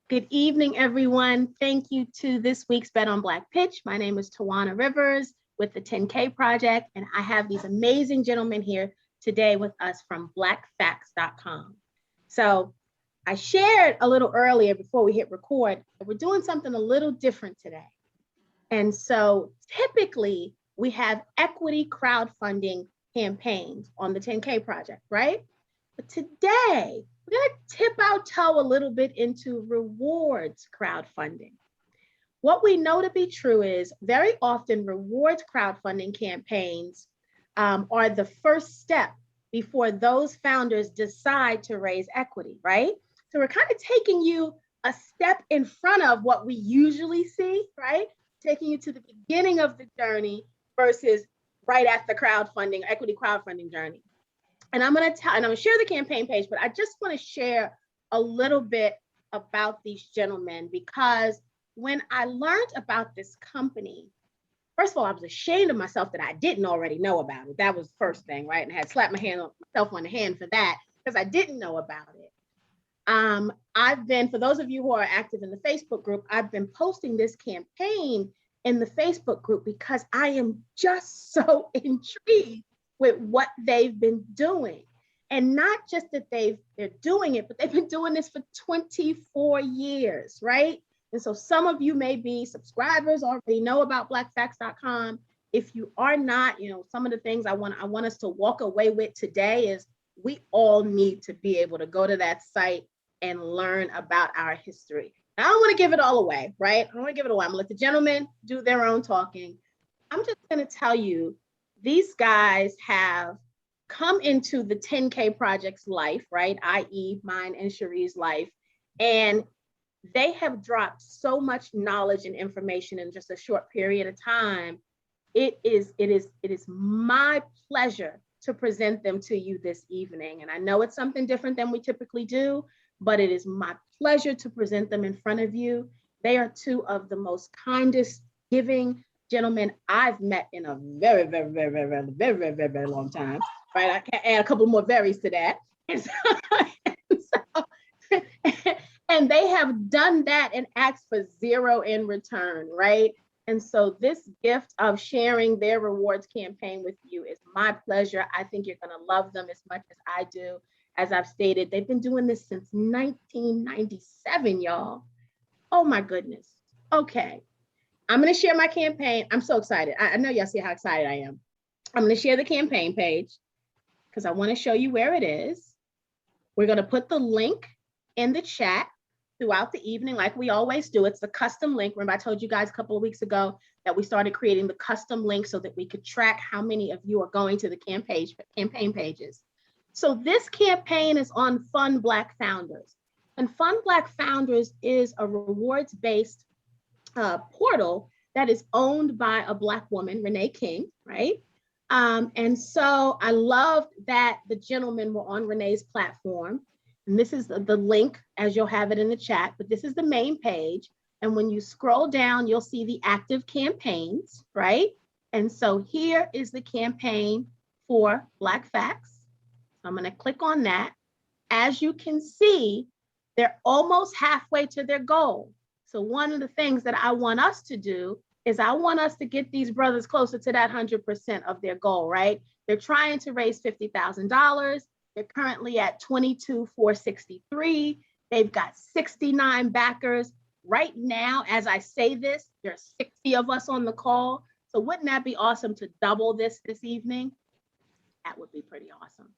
Good evening, everyone. Thank you to this week's Bet on Black Pitch. My name is Tawana Rivers with the 10K Project, and I have these amazing gentlemen here today with us from blackfacts.com. So I shared a little earlier before we hit record that we're doing something a little different today. And so typically we have equity crowdfunding campaigns on the 10K Project, right? But today, we're going to tip our toe a little bit into rewards crowdfunding. What we know to be true is very often rewards crowdfunding campaigns are the first step before those founders decide to raise equity, right? So we're kind of taking you a step in front of what we usually see, right? Taking you to the beginning of the journey versus right at the crowdfunding, equity crowdfunding journey. And I'm going to share the campaign page, but I just want to share a little bit about these gentlemen, because when I learned about this company, first of all, I was ashamed of myself that I didn't already know about it. That was the first thing, right? And I had slapped myself on the hand for that because I didn't know about it. For those of you who are active in the Facebook group, I've been posting this campaign in the Facebook group because I am just so intrigued with what they've been doing. And not just that they're doing it, but they've been doing this for 24 years, right? And so some of you may be subscribers, already know about blackfacts.com. If you are not, some of the things I want us to walk away with today is we all need to be able to go to that site and learn about our history. Now, I don't want to give it all away, right? I don't want to give it away. I'm going to let the gentlemen do their own talking. I'm just going to tell you, these guys have come into the 10K Project's life, right? I.e. mine and Cherie's life. And they have dropped so much knowledge and information in just a short period of time. It is my pleasure to present them to you this evening. And I know it's something different than we typically do, but it is my pleasure to present them in front of you. They are two of the most kindest, giving gentlemen I've met in a very, very, very, very, very, very, very, very, very long time, right? I can add a couple more berries to that. And they have done that and asked for zero in return, right? And so this gift of sharing their rewards campaign with you is my pleasure. I think you're going to love them as much as I do. As I've stated, they've been doing this since 1997, y'all. Oh my goodness. Okay. I'm going to share my campaign. I'm so excited. I know y'all see how excited I am. I'm going to share the campaign page because I want to show you where it is. We're going to put the link in the chat throughout the evening like we always do. It's the custom link. Remember, I told you guys a couple of weeks ago that we started creating the custom link so that we could track how many of you are going to the campaign pages. So this campaign is on Fund Black Founders. And Fund Black Founders is a rewards-based portal that is owned by a Black woman, Renee King, right? And so I loved that the gentlemen were on Renee's platform. And this is the link, as you'll have it in the chat, but this is the main page. And when you scroll down, you'll see the active campaigns, right? And so here is the campaign for Black Facts. I'm going to click on that. As you can see, they're almost halfway to their goal. So one of the things that I want us to do is I want us to get these brothers closer to that 100% of their goal, right? They're trying to raise $50,000. They're currently at 22,463. They've got 69 backers. Right now, as I say this, there's 60 of us on the call. So wouldn't that be awesome to double this evening? That would be pretty awesome.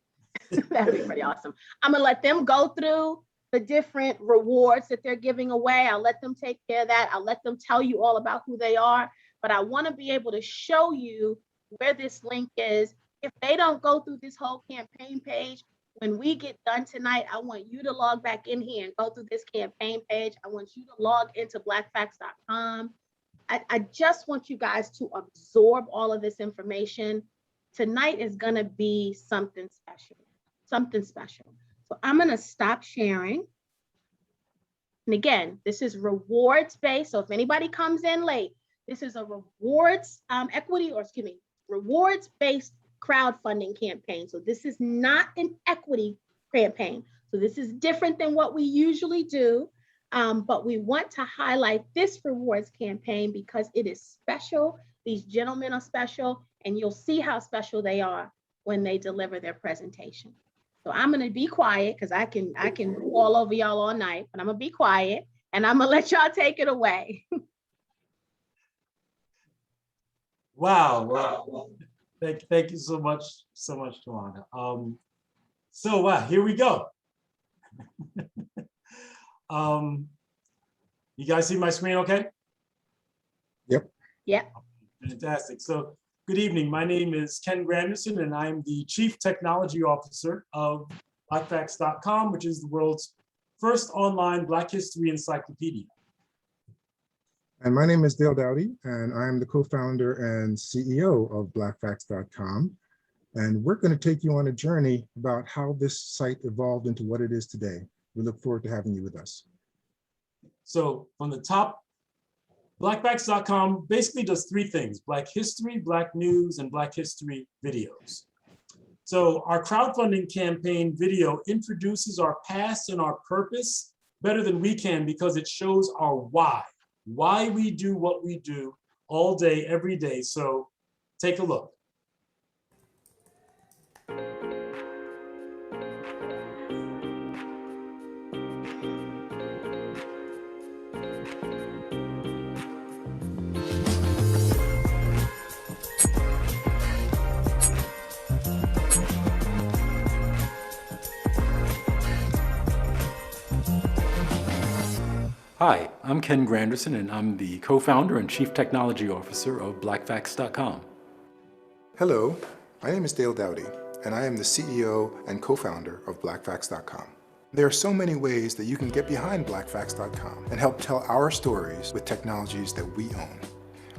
That'd be pretty awesome. I'm going to let them go through the different rewards that they're giving away. I'll let them take care of that. I'll let them tell you all about who they are. But I want to be able to show you where this link is. If they don't go through this whole campaign page, when we get done tonight, I want you to log back in here and go through this campaign page. I want you to log into blackfacts.com. I just want you guys to absorb all of this information. Tonight is going to be something special. Something special. So I'm going to stop sharing. And again, this is rewards-based. So if anybody comes in late, this is a rewards-based crowdfunding campaign. So this is not an equity campaign. So this is different than what we usually do. But we want to highlight this rewards campaign because it is special. These gentlemen are special, and you'll see how special they are when they deliver their presentation. So I'm going to be quiet because I can fall over y'all all night, but I'm going to be quiet and I'm going to let y'all take it away. Wow. Thank you so much, Tawana. Here we go. You guys see my screen okay? Yep. Yeah. Fantastic. So good evening. My name is Ken Granderson, and I'm the Chief Technology Officer of BlackFacts.com, which is the world's first online Black history encyclopedia. And my name is Dale Dowdy, and I'm the co-founder and CEO of BlackFacts.com. And we're going to take you on a journey about how this site evolved into what it is today. We look forward to having you with us. So on the top, BlackFacts.com basically does three things: Black history, Black news, and Black history videos. So our crowdfunding campaign video introduces our past and our purpose better than we can because it shows our why we do what we do all day, every day. So take a look. Hi, I'm Ken Granderson, and I'm the co-founder and chief technology officer of BlackFacts.com. Hello, my name is Dale Dowdy, and I am the CEO and co-founder of BlackFacts.com. There are so many ways that you can get behind BlackFacts.com and help tell our stories with technologies that we own.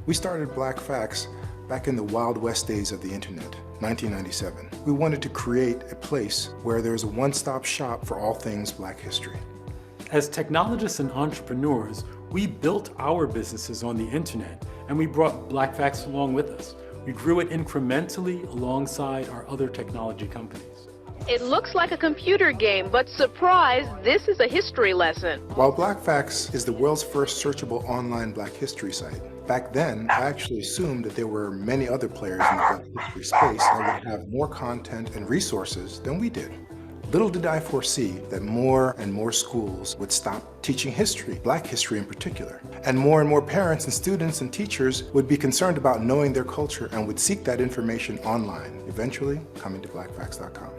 We started BlackFacts back in the Wild West days of the internet, 1997. We wanted to create a place where there's a one-stop shop for all things Black history. As technologists and entrepreneurs, we built our businesses on the internet, and we brought BlackFacts along with us. We grew it incrementally alongside our other technology companies. It looks like a computer game, but surprise, this is a history lesson. While BlackFacts is the world's first searchable online Black history site, back then I actually assumed that there were many other players in the Black history space that would have more content and resources than we did. Little did I foresee that more and more schools would stop teaching history, Black history in particular, and more parents and students and teachers would be concerned about knowing their culture and would seek that information online, eventually coming to BlackFacts.com.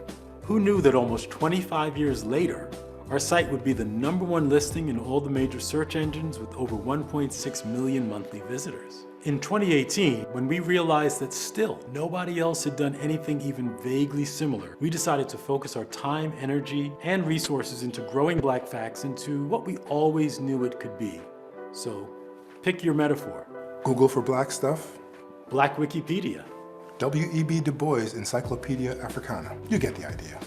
Who knew that almost 25 years later, our site would be the #1 listing in all the major search engines with over 1.6 million monthly visitors? In 2018, when we realized that still nobody else had done anything even vaguely similar, we decided to focus our time, energy, and resources into growing BlackFacts into what we always knew it could be. So pick your metaphor. Google for Black stuff. Black Wikipedia. W.E.B. Du Bois Encyclopedia Africana. You get the idea.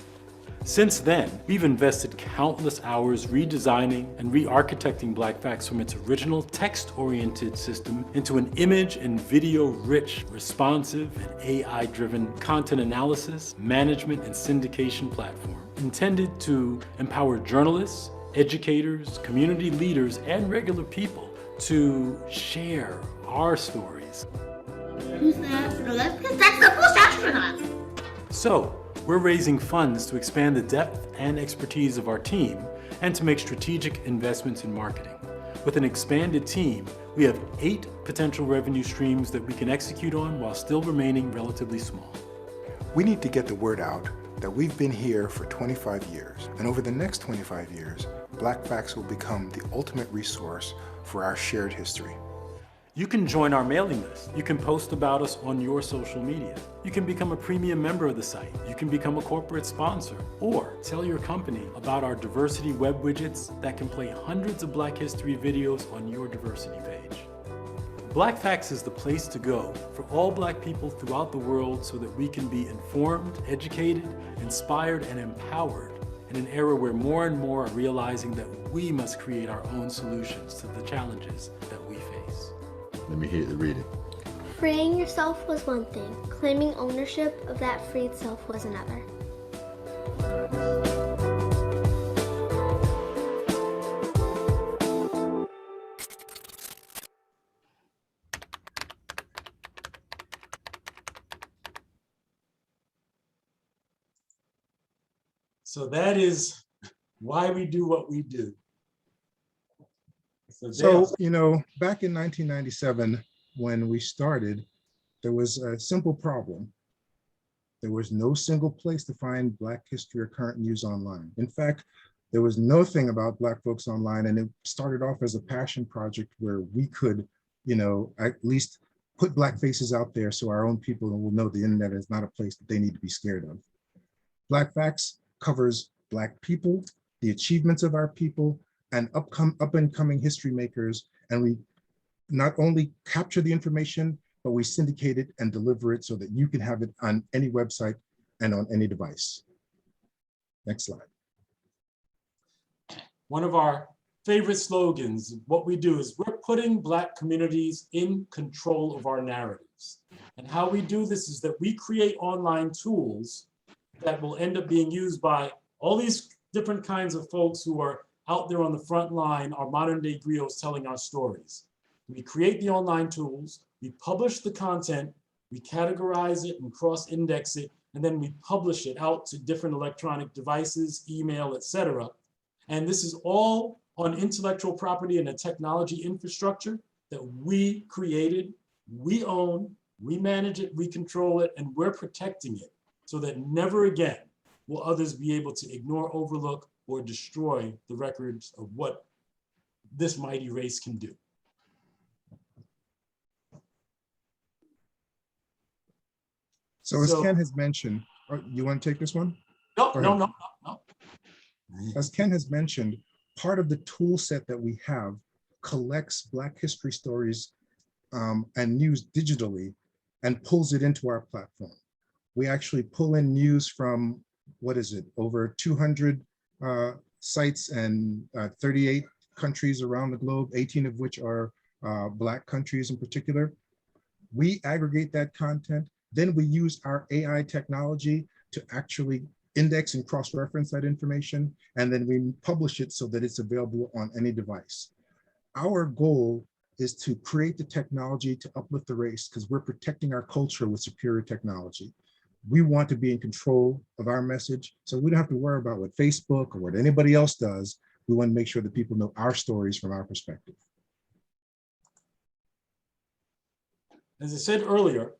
Since then, we've invested countless hours redesigning and re-architecting BlackFacts from its original text-oriented system into an image and video-rich, responsive, and AI-driven content analysis, management, and syndication platform intended to empower journalists, educators, community leaders, and regular people to share our stories. Who's that? That's the first astronaut. So, we're raising funds to expand the depth and expertise of our team and to make strategic investments in marketing. With an expanded team, we have 8 potential revenue streams that we can execute on while still remaining relatively small. We need to get the word out that we've been here for 25 years, and over the next 25 years, BlackFacts will become the ultimate resource for our shared history. You can join our mailing list. You can post about us on your social media. You can become a premium member of the site. You can become a corporate sponsor, or tell your company about our diversity web widgets that can play hundreds of Black history videos on your diversity page. BlackFacts is the place to go for all Black people throughout the world so that we can be informed, educated, inspired, and empowered in an era where more and more are realizing that we must create our own solutions to the challenges that we face. Let me hear the reading. Freeing yourself was one thing. Claiming ownership of that freed self was another. So that is why we do what we do. So, you know, back in 1997, when we started, there was a simple problem. There was no single place to find Black history or current news online. In fact, there was nothing about Black folks online, and it started off as a passion project where we could, you know, at least put Black faces out there so our own people will know the internet is not a place that they need to be scared of. Black Facts covers Black people, the achievements of our people, and up and coming history makers. And we not only capture the information, but we syndicate it and deliver it so that you can have it on any website and on any device. Next slide. One of our favorite slogans, what we do is we're putting Black communities in control of our narratives. And how we do this is that we create online tools that will end up being used by all these different kinds of folks who are out there on the front line, our modern day griots telling our stories. We create the online tools, we publish the content, we categorize it and cross-index it, and then we publish it out to different electronic devices, email, etc. And this is all on intellectual property and a technology infrastructure that we created, we own, we manage it, we control it, and we're protecting it so that never again will others be able to ignore, overlook, or destroy the records of what this mighty race can do. So as Ken has mentioned, you want to take this one? No. As Ken has mentioned, part of the tool set that we have collects Black history stories and news digitally and pulls it into our platform. We actually pull in news from, what is it, over 200 sites and 38 countries around the globe, 18 of which are Black countries in particular. We aggregate that content, then we use our AI technology to actually index and cross-reference that information, and then we publish it so that it's available on any device. Our goal is to create the technology to uplift the race because we're protecting our culture with superior technology. We want to be in control of our message, so we don't have to worry about what Facebook or what anybody else does. We want to make sure that people know our stories from our perspective. As I said earlier,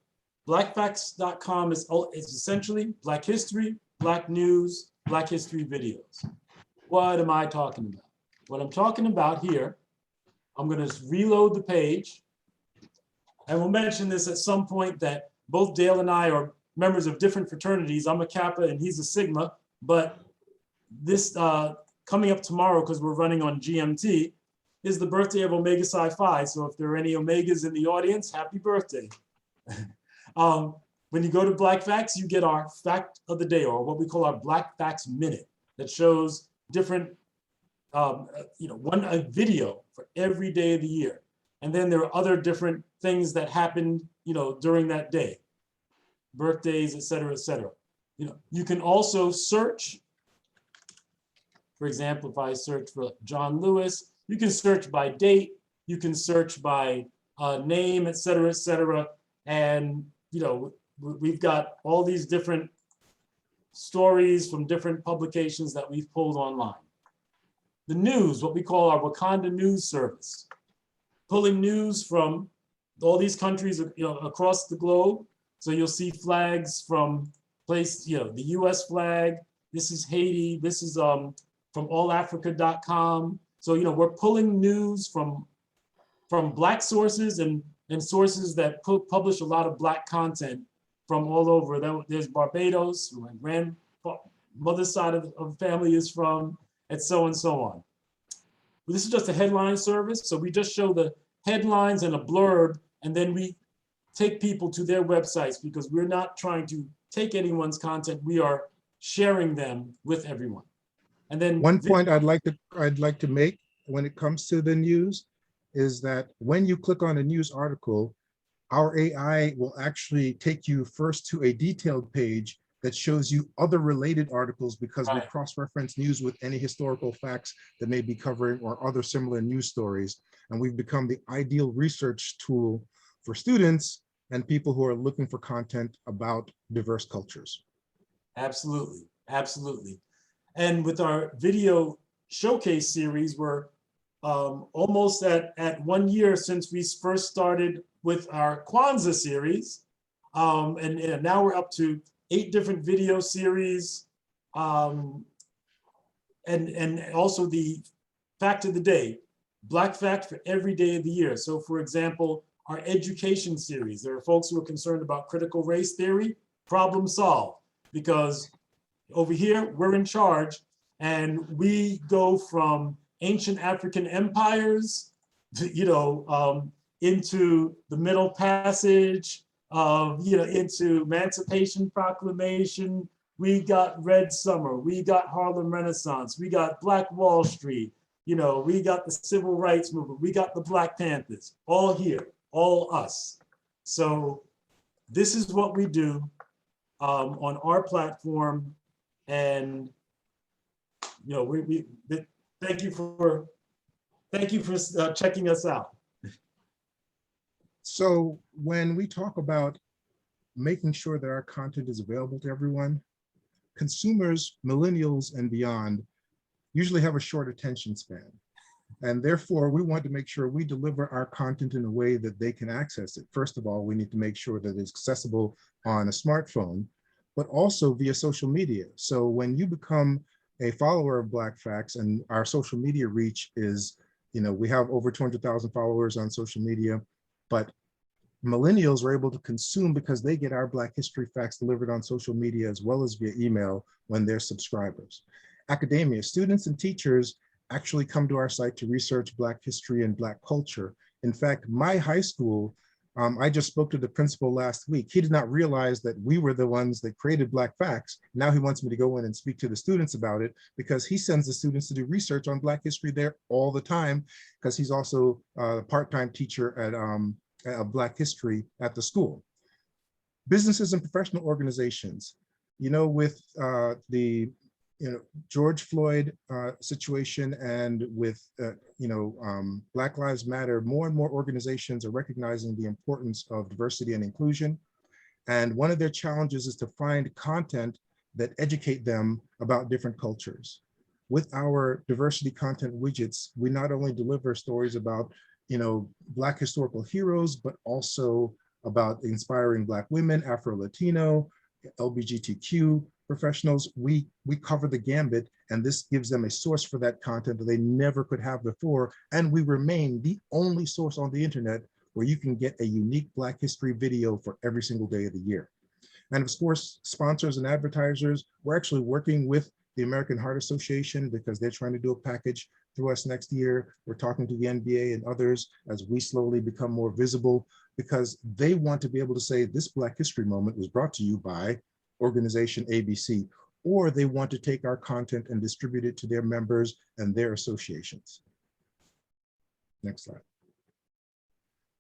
blackfacts.com is essentially Black history, Black news, Black history videos. What am I talking about? What I'm talking about here, I'm going to reload the page, and we'll mention this at some point that both Dale and I are members of different fraternities. I'm a Kappa and he's a Sigma, but this coming up tomorrow, because we're running on GMT, is the birthday of Omega Psi Phi. So if there are any Omegas in the audience, happy birthday. When you go to Black Facts, you get our fact of the day, or what we call our Black Facts Minute, that shows different, a video for every day of the year. And then there are other different things that happened, during that day, birthdays, et cetera, et cetera. You can also search. For example, if I search for John Lewis, you can search by date, you can search by name, et cetera, and we've got all these different stories from different publications that we've pulled online. The news, what we call our Wakanda News Service, pulling news from all these countries, across the globe. So you'll see flags from the US flag. This is Haiti. This is from allafrica.com. So, we're pulling news from Black sources and sources that publish a lot of Black content from all over. There's Barbados, where my grandmother's side of the family is from, and so on. But this is just a headline service. So we just show the headlines and a blurb, and then we take people to their websites because we're not trying to take anyone's content. We are sharing them with everyone. And then one point I'd like to make when it comes to the news is that when you click on a news article, our AI will actually take you first to a detailed page that shows you other related articles because we cross-reference news with any historical facts that may be covering or other similar news stories. And we've become the ideal research tool for students and people who are looking for content about diverse cultures. Absolutely. And with our video showcase series, we're almost at 1 year since we first started with our Kwanzaa series. And now we're up to 8 different video series. And also the fact of the day, Black fact for every day of the year. So for example, our education series, there are folks who are concerned about critical race theory, problem solved, because over here, we're in charge, and we go from ancient African empires, into the Middle Passage, into Emancipation Proclamation. We got Red Summer, we got Harlem Renaissance, we got Black Wall Street, we got the Civil Rights Movement, we got the Black Panthers, all here, all us. So this is what we do on our platform. And we thank you for checking us out. So when we talk about making sure that our content is available to everyone, consumers, millennials and beyond, usually have a short attention span. And therefore, we want to make sure we deliver our content in a way that they can access it. First of all, we need to make sure that it's accessible on a smartphone, but also via social media. So when you become a follower of Black Facts, and our social media reach is, we have over 200,000 followers on social media, but millennials are able to consume because they get our Black History Facts delivered on social media as well as via email when they're subscribers. Academia, students and teachers actually come to our site to research Black history and Black culture. In fact, my high school, I just spoke to the principal last week. He did not realize that we were the ones that created Black Facts. Now he wants me to go in and speak to the students about it because he sends the students to do research on Black history there all the time, because he's also a part-time teacher at Black history at the school. Businesses and professional organizations, with the George Floyd situation, and with Black Lives Matter, more and more organizations are recognizing the importance of diversity and inclusion. And one of their challenges is to find content that educate them about different cultures. With our diversity content widgets, we not only deliver stories about Black historical heroes, but also about inspiring Black women, Afro-Latino, LGBTQ professionals. We cover the gambit, and this gives them a source for that content that they never could have before. And we remain the only source on the internet where you can get a unique Black history video for every single day of the year. And of course, sponsors and advertisers, we're actually working with the American Heart Association because they're trying to do a package through us next year. We're talking to the NBA and others as we slowly become more visible, because they want to be able to say this Black History Moment was brought to you by organization ABC, or they want to take our content and distribute it to their members and their associations. Next slide.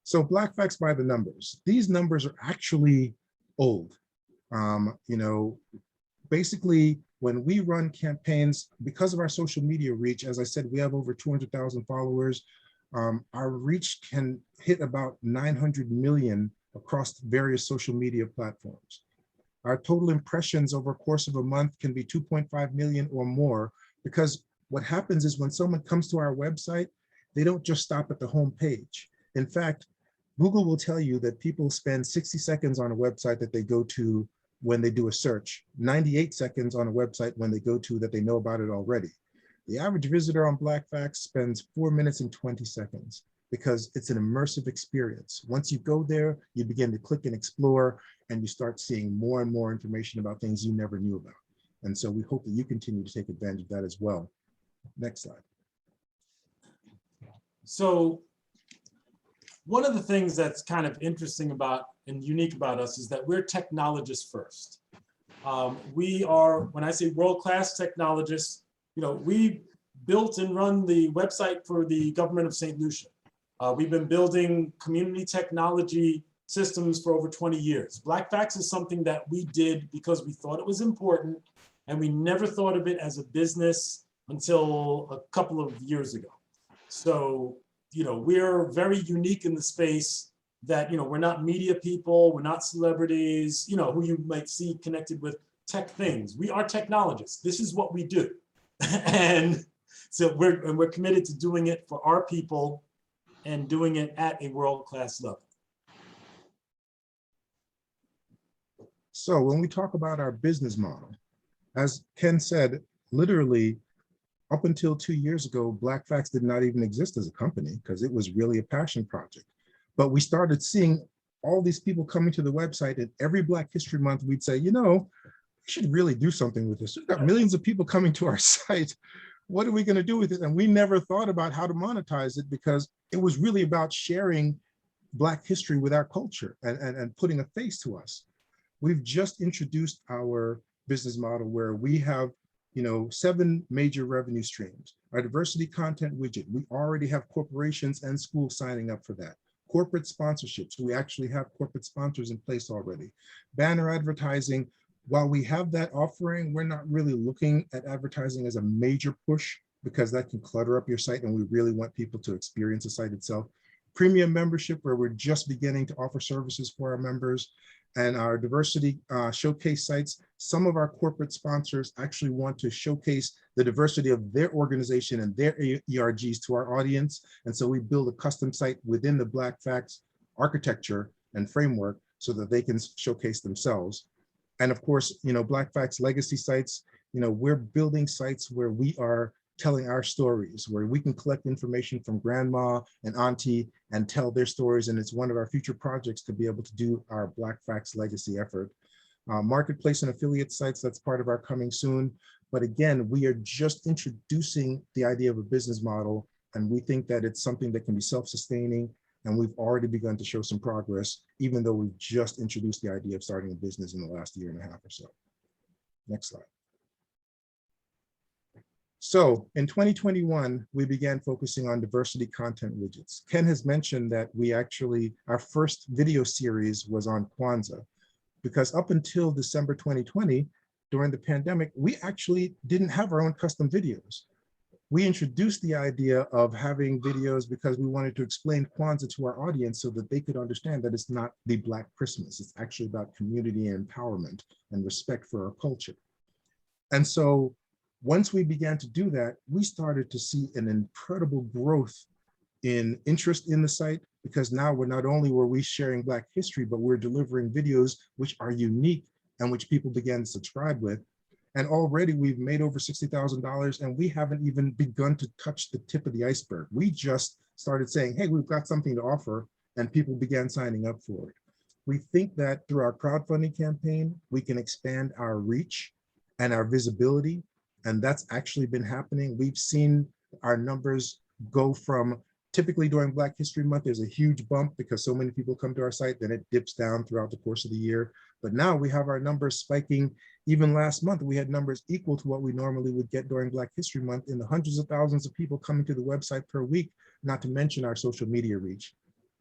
So Black Facts by the numbers. These numbers are actually old. Basically, when we run campaigns, because of our social media reach, as I said, we have over 200,000 followers. Our reach can hit about 900 million across various social media platforms. Our total impressions over a course of a month can be 2.5 million or more, because what happens is when someone comes to our website, they don't just stop at the home page. In fact, Google will tell you that people spend 60 seconds on a website that they go to when they do a search, 98 seconds on a website when they go to that they know about it already. The average visitor on Black Facts spends 4 minutes and 20 seconds because it's an immersive experience. Once you go there, you begin to click and explore, and you start seeing more and more information about things you never knew about. And so we hope that you continue to take advantage of that as well. Next slide. So one of the things that's kind of interesting about and unique about us is that we're technologists first. We are, when I say world-class technologists, we built and run the website for the government of St. Lucia. We've been building community technology systems for over 20 years. Black Facts is something that we did because we thought it was important, and we never thought of it as a business until a couple of years ago. So, we're very unique in the space that, we're not media people, we're not celebrities, who you might see connected with tech things. We are technologists. This is what we do. And so we're committed to doing it for our people and doing it at a world-class level. So when we talk about our business model, as Ken said, literally up until 2 years ago, Black Facts did not even exist as a company because it was really a passion project. But we started seeing all these people coming to the website, and every Black History Month, we'd say, you know, we should really do something with this. We've got millions of people coming to our site. What are we going to do with it? And we never thought about how to monetize it because it was really about sharing Black history with our culture and putting a face to us. We've just introduced our business model where we have, you know, 7 major revenue streams. Our diversity content widget, we already have corporations and schools signing up for that. Corporate sponsorships, we actually have corporate sponsors in place already. Banner advertising, while we have that offering, we're not really looking at advertising as a major push because that can clutter up your site, and we really want people to experience the site itself. Premium membership, where we're just beginning to offer services for our members, and our diversity showcase sites. Some of our corporate sponsors actually want to showcase the diversity of their organization and their ERGs to our audience. And so we build a custom site within the Black Facts architecture and framework so that they can showcase themselves. And of course, you know, Black Facts legacy sites, you know, we're building sites where we are telling our stories, where we can collect information from grandma and auntie and tell their stories. And it's one of our future projects to be able to do our Black Facts legacy effort. Marketplace and affiliate sites, that's part of our coming soon. But again, we are just introducing the idea of a business model, and we think that it's something that can be self-sustaining, and we've already begun to show some progress, even though we've just introduced the idea of starting a business in the last 1.5 years or so. Next slide. So in 2021, we began focusing on diversity content widgets. Ken has mentioned that our first video series was on Kwanzaa, because up until December 2020, during the pandemic, we actually didn't have our own custom videos. We introduced the idea of having videos because we wanted to explain Kwanzaa to our audience so that they could understand that it's not the Black Christmas. It's actually about community and empowerment and respect for our culture. And so once we began to do that, we started to see an incredible growth in interest in the site, because now not only were we sharing Black history, but we're delivering videos which are unique and which people began to subscribe with. And already we've made over $60,000, and we haven't even begun to touch the tip of the iceberg. We just started saying, hey, we've got something to offer, and people began signing up for it. We think that through our crowdfunding campaign, we can expand our reach and our visibility, and that's actually been happening. We've seen our numbers go from, typically during Black History Month, there's a huge bump because so many people come to our site, then it dips down throughout the course of the year. But now we have our numbers spiking. Even last month, we had numbers equal to what we normally would get during Black History Month, in the hundreds of thousands of people coming to the website per week, not to mention our social media reach.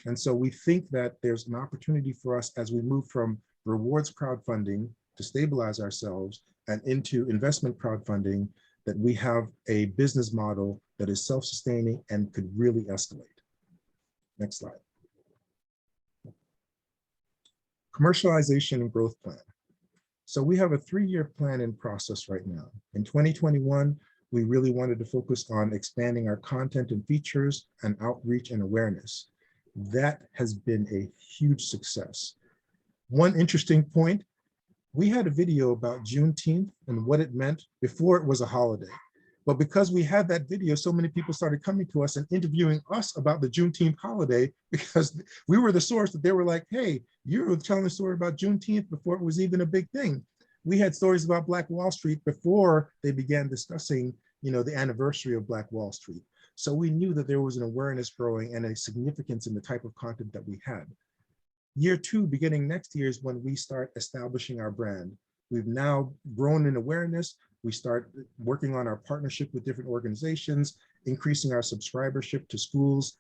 And so we think that there's an opportunity for us as we move from rewards crowdfunding to stabilize ourselves and into investment crowdfunding, that we have a business model that is self-sustaining and could really escalate. Next slide. Commercialization and growth plan. So we have a 3-year plan in process right now. In 2021, we really wanted to focus on expanding our content and features and outreach and awareness. That has been a huge success. One interesting point, we had a video about Juneteenth and what it meant before it was a holiday. But because we had that video, so many people started coming to us and interviewing us about the Juneteenth holiday, because we were the source that they were like, hey, you were telling a story about Juneteenth before it was even a big thing. We had stories about Black Wall Street before they began discussing, you know, the anniversary of Black Wall Street. So we knew that there was an awareness growing and a significance in the type of content that we had. Year 2, beginning next year, is when we start establishing our brand. We've now grown in awareness. We start working on our partnership with different organizations, increasing our subscribership to schools.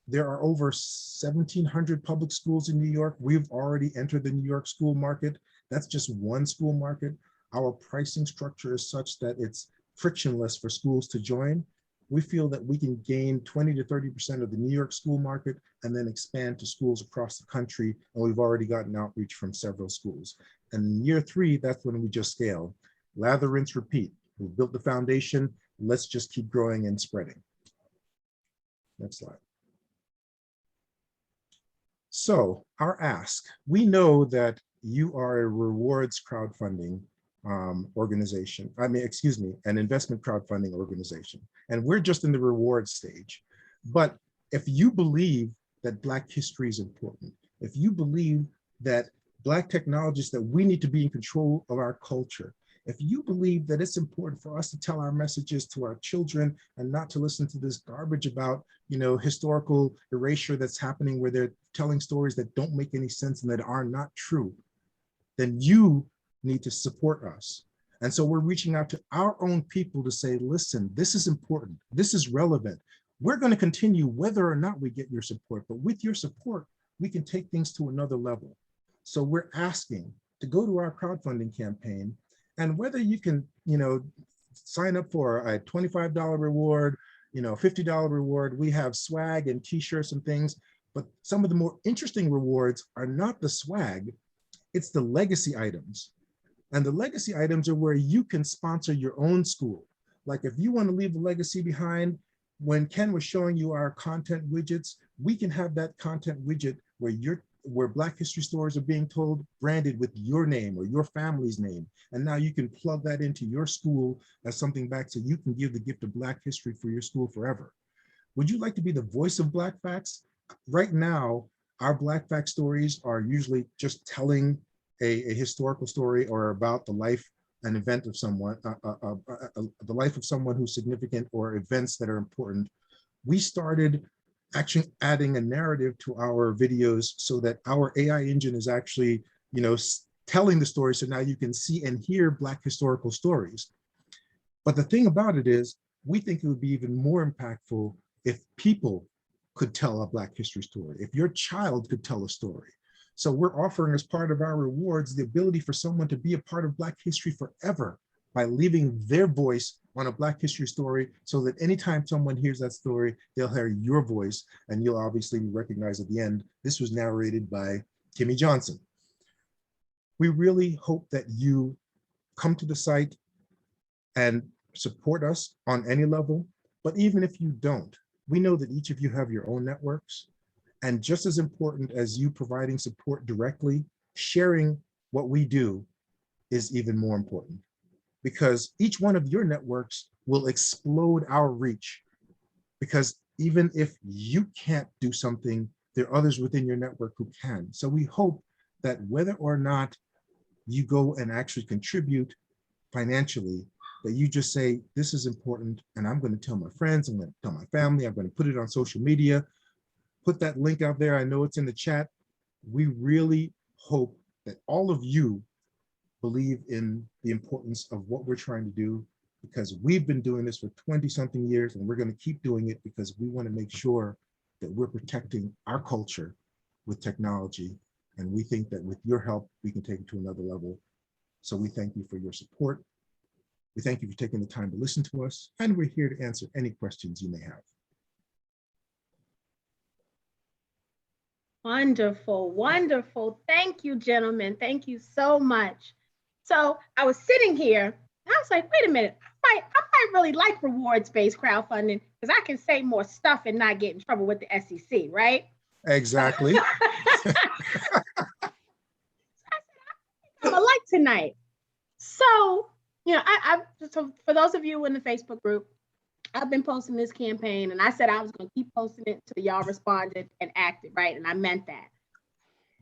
There are over 1,700 public schools in New York. We've already entered the New York school market. That's just one school market. Our pricing structure is such that it's frictionless for schools to join. We feel that we can gain 20 to 30% of the New York school market and then expand to schools across the country. And we've already gotten outreach from several schools. And in year 3, that's when we just scale. Lather, rinse, repeat. We've built the foundation. Let's just keep growing and spreading. Next slide. So our ask, we know that you are a rewards crowdfunding organization. An investment crowdfunding organization. And we're just in the reward stage. But if you believe that Black history is important, if you believe that Black technologies, that we need to be in control of our culture, if you believe that it's important for us to tell our messages to our children and not to listen to this garbage about, historical erasure that's happening where they're telling stories that don't make any sense and that are not true, then you need to support us. And so we're reaching out to our own people to say, listen, this is important. This is relevant. We're going to continue whether or not we get your support, but with your support, we can take things to another level. So we're asking to go to our crowdfunding campaign, and whether you can, sign up for a $25 reward, $50 reward, we have swag and t-shirts and things, but some of the more interesting rewards are not the swag, it's the legacy items. And the legacy items are where you can sponsor your own school. Like if you want to leave a legacy behind, when Ken was showing you our content widgets, we can have that content widget where Black history stories are being told, branded with your name or your family's name. And now you can plug that into your school as something back so you can give the gift of Black history for your school forever. Would you like to be the voice of Black facts? Right now, our Black fact stories are usually just telling a historical story or about the life and event of someone, the life of someone who's significant or events that are important. We started actually adding a narrative to our videos so that our AI engine is actually, telling the story. So now you can see and hear Black historical stories. But the thing about it is, we think it would be even more impactful if people could tell a Black history story, if your child could tell a story. So we're offering as part of our rewards the ability for someone to be a part of Black history forever by leaving their voice on a Black history story, so that anytime someone hears that story, they'll hear your voice and you'll obviously recognize at the end, this was narrated by Kimmy Johnson. We really hope that you come to the site and support us on any level, but even if you don't, we know that each of you have your own networks. And just as important as you providing support directly, sharing what we do is even more important, because each one of your networks will explode our reach. Because even if you can't do something, there are others within your network who can. So we hope that whether or not you go and actually contribute financially, that you just say, this is important, and I'm going to tell my friends, I'm going to tell my family, I'm going to put it on social media, put that link out there. I know it's in the chat. We really hope that all of you believe in the importance of what we're trying to do, because we've been doing this for 20-something years, and we're going to keep doing it because we want to make sure that we're protecting our culture with technology. And we think that with your help, we can take it to another level. So we thank you for your support. We thank you for taking the time to listen to us, and we're here to answer any questions you may have. Wonderful, wonderful. Thank you, gentlemen. Thank you so much. So I was sitting here and I was like, wait a minute, I might really like rewards-based crowdfunding because I can say more stuff and not get in trouble with the SEC, right? Exactly. I'm like tonight. So, so for those of you in the Facebook group, I've been posting this campaign, and I said I was going to keep posting it until y'all responded and acted, right? And I meant that.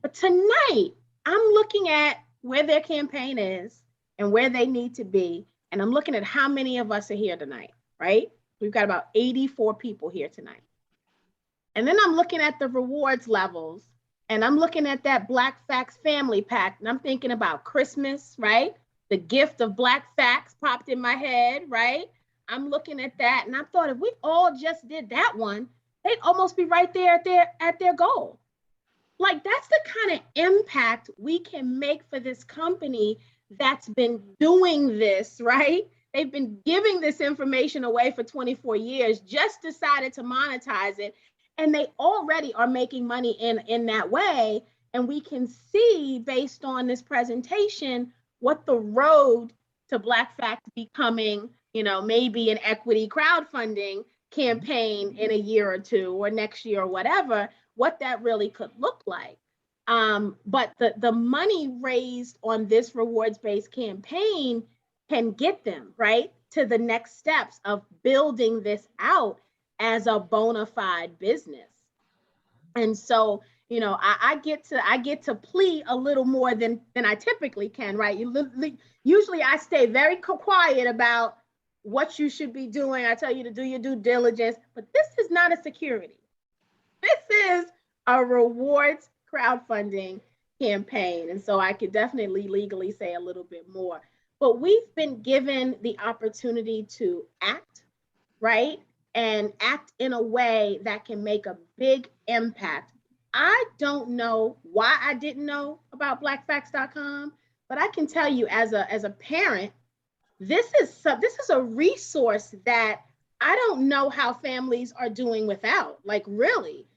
But tonight, I'm looking at where their campaign is and where they need to be. And I'm looking at how many of us are here tonight, right? We've got about 84 people here tonight. And then I'm looking at the rewards levels, and I'm looking at that Black Facts family pack, and I'm thinking about Christmas, right? The gift of Black Facts popped in my head, right? I'm looking at that, and I thought if we all just did that one, they'd almost be right there at their goal. Like, that's the kind of impact we can make for this company that's been doing this, right? They've been giving this information away for 24 years, just decided to monetize it, and they already are making money in that way. And we can see, based on this presentation, what the road to Black Fact becoming, maybe an equity crowdfunding campaign in a year or two or next year or whatever, what that really could look like. But the money raised on this rewards-based campaign can get them right to the next steps of building this out as a bona fide business. And so, I get to plead a little more than I typically can, right? Usually I stay very quiet about what you should be doing. I tell you to do your due diligence, but this is not a security. This is a rewards crowdfunding campaign. And so I could definitely legally say a little bit more. But we've been given the opportunity to act, right? And act in a way that can make a big impact. I don't know why I didn't know about blackfacts.com, but I can tell you as a parent, this is a resource that I don't know how families are doing without, like really.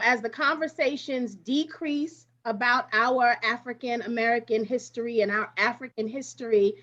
As the conversations decrease about our African American history and our African history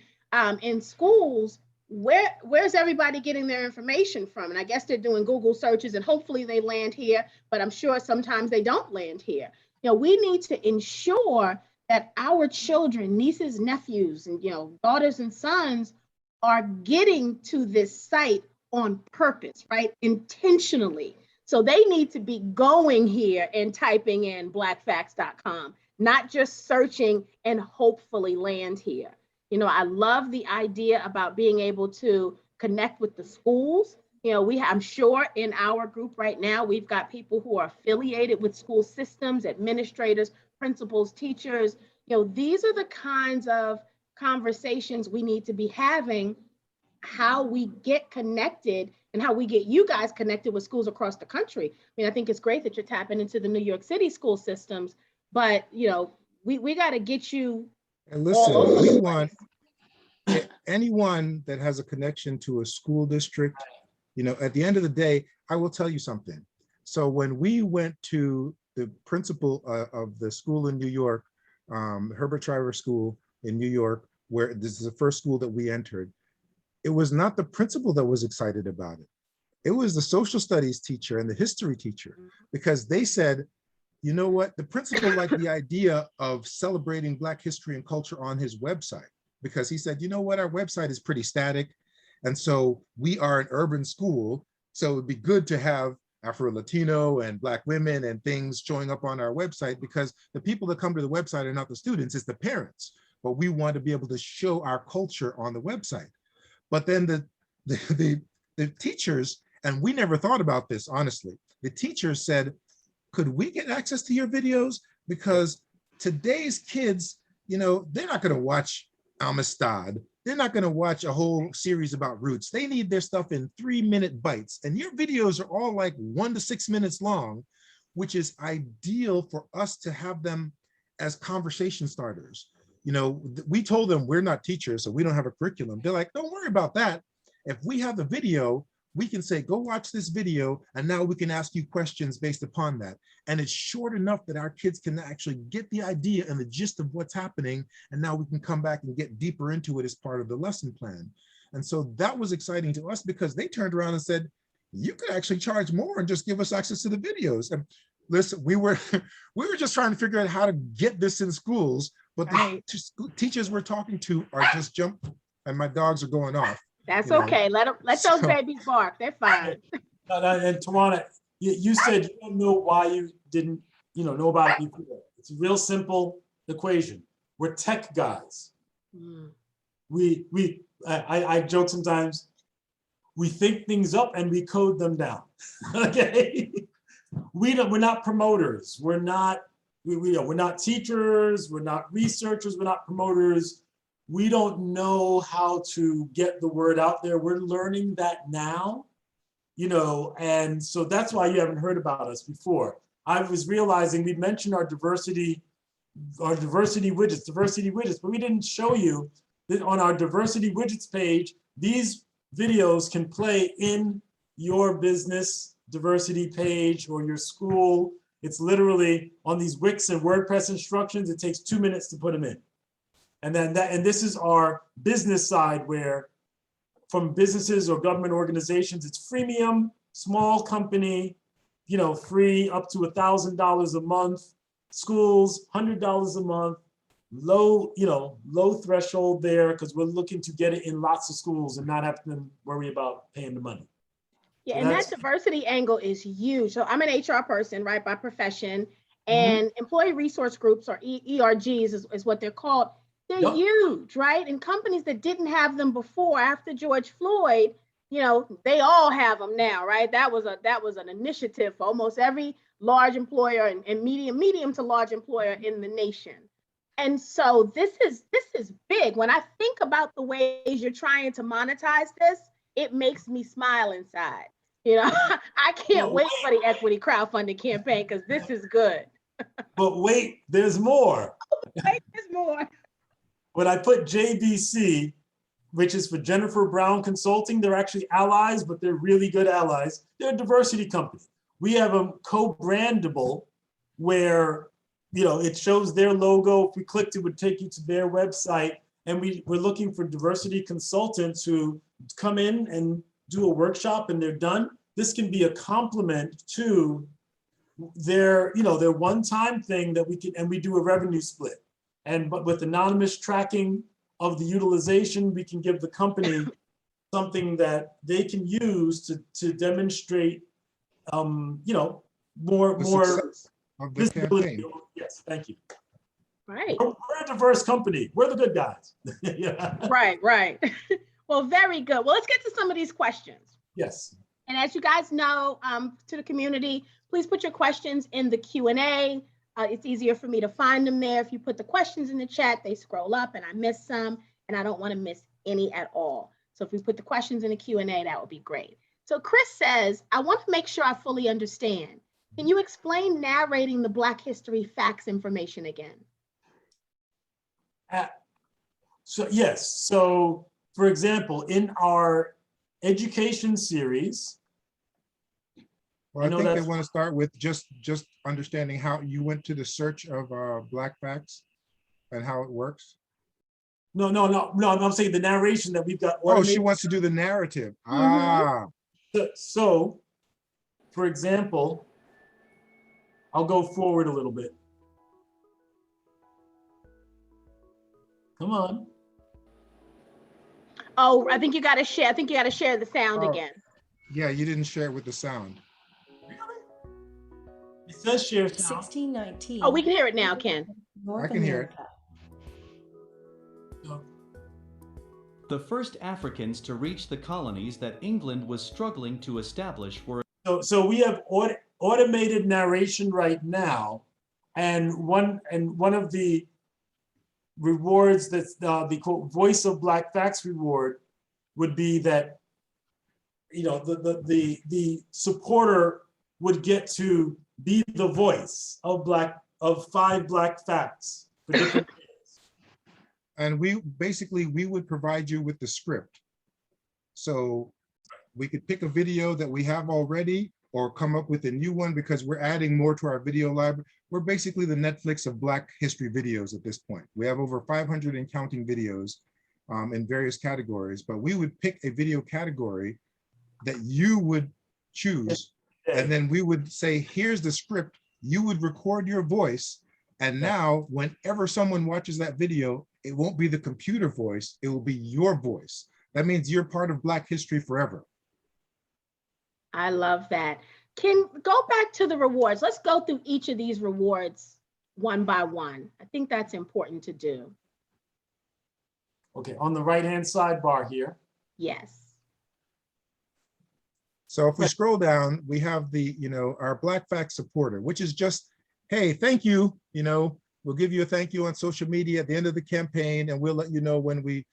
in schools, where's everybody getting their information from? And I guess they're doing Google searches and hopefully they land here, but I'm sure sometimes they don't land here. We need to ensure that our children, nieces, nephews, and daughters and sons are getting to this site on purpose, right? Intentionally. So they need to be going here and typing in blackfacts.com, not just searching and hopefully land here. I love the idea about being able to connect with the schools. I'm sure in our group right now, we've got people who are affiliated with school systems, administrators, principals, teachers. These are the kinds of conversations we need to be having, how we get connected and how we get you guys connected with schools across the country. I think it's great that you're tapping into the New York City school systems, but we got to get you. And listen, we want anyone that has a connection to a school district, at the end of the day, I will tell you something. So when we went to the principal of the school in New York, Herbert Shriver School in New York, where this is the first school that we entered, it was not the principal that was excited about it. It was the social studies teacher and the history teacher, because they said, you know what, the principal liked the idea of celebrating Black history and culture on his website, because he said, you know what, our website is pretty static. And so we are an urban school. So it'd be good to have Afro-Latino and Black women and things showing up on our website, because the people that come to the website are not the students, it's the parents. But we want to be able to show our culture on the website. But then the teachers, and we never thought about this, honestly, the teachers said, could we get access to your videos? Because today's kids, they're not going to watch Amistad. They're not going to watch a whole series about roots. They need their stuff in 3-minute bites. And your videos are all like 1 to 6 minutes long, which is ideal for us to have them as conversation starters. We told them we're not teachers, so we don't have a curriculum. They're like, don't worry about that. If we have the video, we can say, go watch this video, and now we can ask you questions based upon that. And it's short enough that our kids can actually get the idea and the gist of what's happening, and now we can come back and get deeper into it as part of the lesson plan. And so that was exciting to us, because they turned around and said, you could actually charge more and just give us access to the videos. And listen, we were just trying to figure out how to get this in schools, but the teachers we're talking to are just and my dogs are going off. That's okay. Let those babies bark. They're fine. And Tawana, you said you don't know why you didn't, know about it before. It's a real simple equation. We're tech guys. I joke sometimes. We think things up and we code them down. Okay. We're not promoters. We're not teachers. We're not researchers. We're not promoters. We don't know how to get the word out there. We're learning that now, and so that's why you haven't heard about us before. I was realizing we mentioned our diversity widgets, but we didn't show you that on our diversity widgets page, these videos can play in your business diversity page or your school. It's literally on these Wix and WordPress instructions. It takes 2 minutes to put them in. And then and this is our business side, where from businesses or government organizations, it's freemium, small company, free up to $1,000 a month. Schools, $100 a month. Low threshold there, because we're looking to get it in lots of schools and not have to worry about paying the money. Yeah, So and that diversity angle is huge. So I'm an HR person, right, by profession, and employee resource groups, or ERGs is what they're called. They're huge, right? And companies that didn't have them before, after George Floyd, they all have them now, right? That was an initiative for almost every large employer and medium to large employer in the nation. And so this is big. When I think about the ways you're trying to monetize this, it makes me smile inside. I can't wait for the equity crowdfunding campaign, because this is good. But wait, there's more. Wait, there's more. When I put JBC, which is for Jennifer Brown Consulting, they're actually allies, but they're really good allies. They're a diversity company. We have a co-brandable where it shows their logo. If we clicked, it would take you to their website. And we're looking for diversity consultants who come in and do a workshop and they're done. This can be a complement to their one-time thing that we can, and we do a revenue split. But with anonymous tracking of the utilization, we can give the company something that they can use to demonstrate, more of the campaign. Yes, thank you. Right. We're a diverse company. We're the good guys. Yeah. Right. Well, very good. Well, let's get to some of these questions. Yes. And as you guys know, to the community, please put your questions in the Q&A. It's easier for me to find them there. If you put the questions in the chat, they scroll up and I miss some, and I don't want to miss any at all. So if we put the questions in the Q&A, that would be great. So Chris says, I want to make sure I fully understand. Can you explain narrating the Black History facts information again? So yes. So for example, in our education series, well, I think they want to start with just understanding how you went to the search of Black facts and how it works. No, I'm saying the narration that we've got. Oh, she wants to do the narrative. So for example, I'll go forward a little bit. Come on. Oh, I think you got to share. I think you got to share the sound again. Yeah, you didn't share it with the sound. Really? It says share sound. 1619. Oh, we can hear it now, Ken. I can hear it. The first Africans to reach the colonies that England was struggling to establish were. So we have automated narration right now, and one of the rewards that's the quote Voice of Black Facts reward would be that the supporter would get to be the voice of 5 Black facts for different days. And we would provide you with the script. So we could pick a video that we have already or come up with a new one, because we're adding more to our video library. We're basically the Netflix of Black history videos at this point. We have over 500 and counting videos in various categories, but we would pick a video category that you would choose. And then we would say, here's the script. You would record your voice. And now whenever someone watches that video, it won't be the computer voice, it will be your voice. That means you're part of Black history forever. I love that. Can go back to the rewards. Let's go through each of these rewards one by one. I think that's important to do. Okay, on the right-hand sidebar here. Yes. So if we scroll down, we have the, our Black Fact supporter, which is just, hey, thank you. We'll give you a thank you on social media at the end of the campaign, and we'll let you know when we,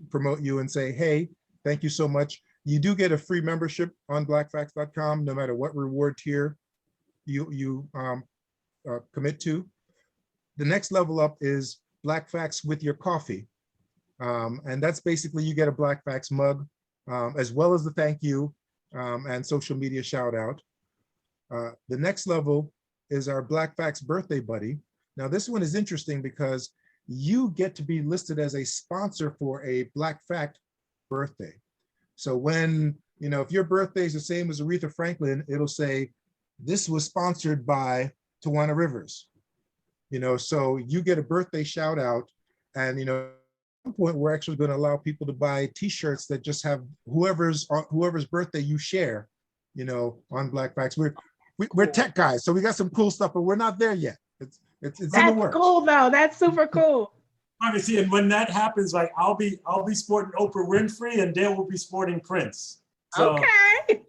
promote you and say, hey, thank you so much. You do get a free membership on blackfacts.com, no matter what reward tier you commit to. The next level up is Black Facts with your coffee. And that's basically, you get a Black Facts mug, as well as the thank you and social media shout out. The next level is our Black Facts birthday buddy. Now this one is interesting because you get to be listed as a sponsor for a Black Fact birthday. So when, if your birthday is the same as Aretha Franklin, it'll say, this was sponsored by Tawana Rivers. So you get a birthday shout out, and at some point we're actually going to allow people to buy T-shirts that just have whoever's birthday you share, on Black Facts. We're tech guys, so we got some cool stuff, but we're not there yet. It's in the works. That's cool though. That's super cool. Obviously, and when that happens, like I'll be sporting Oprah Winfrey, and Dale will be sporting Prince. So, okay.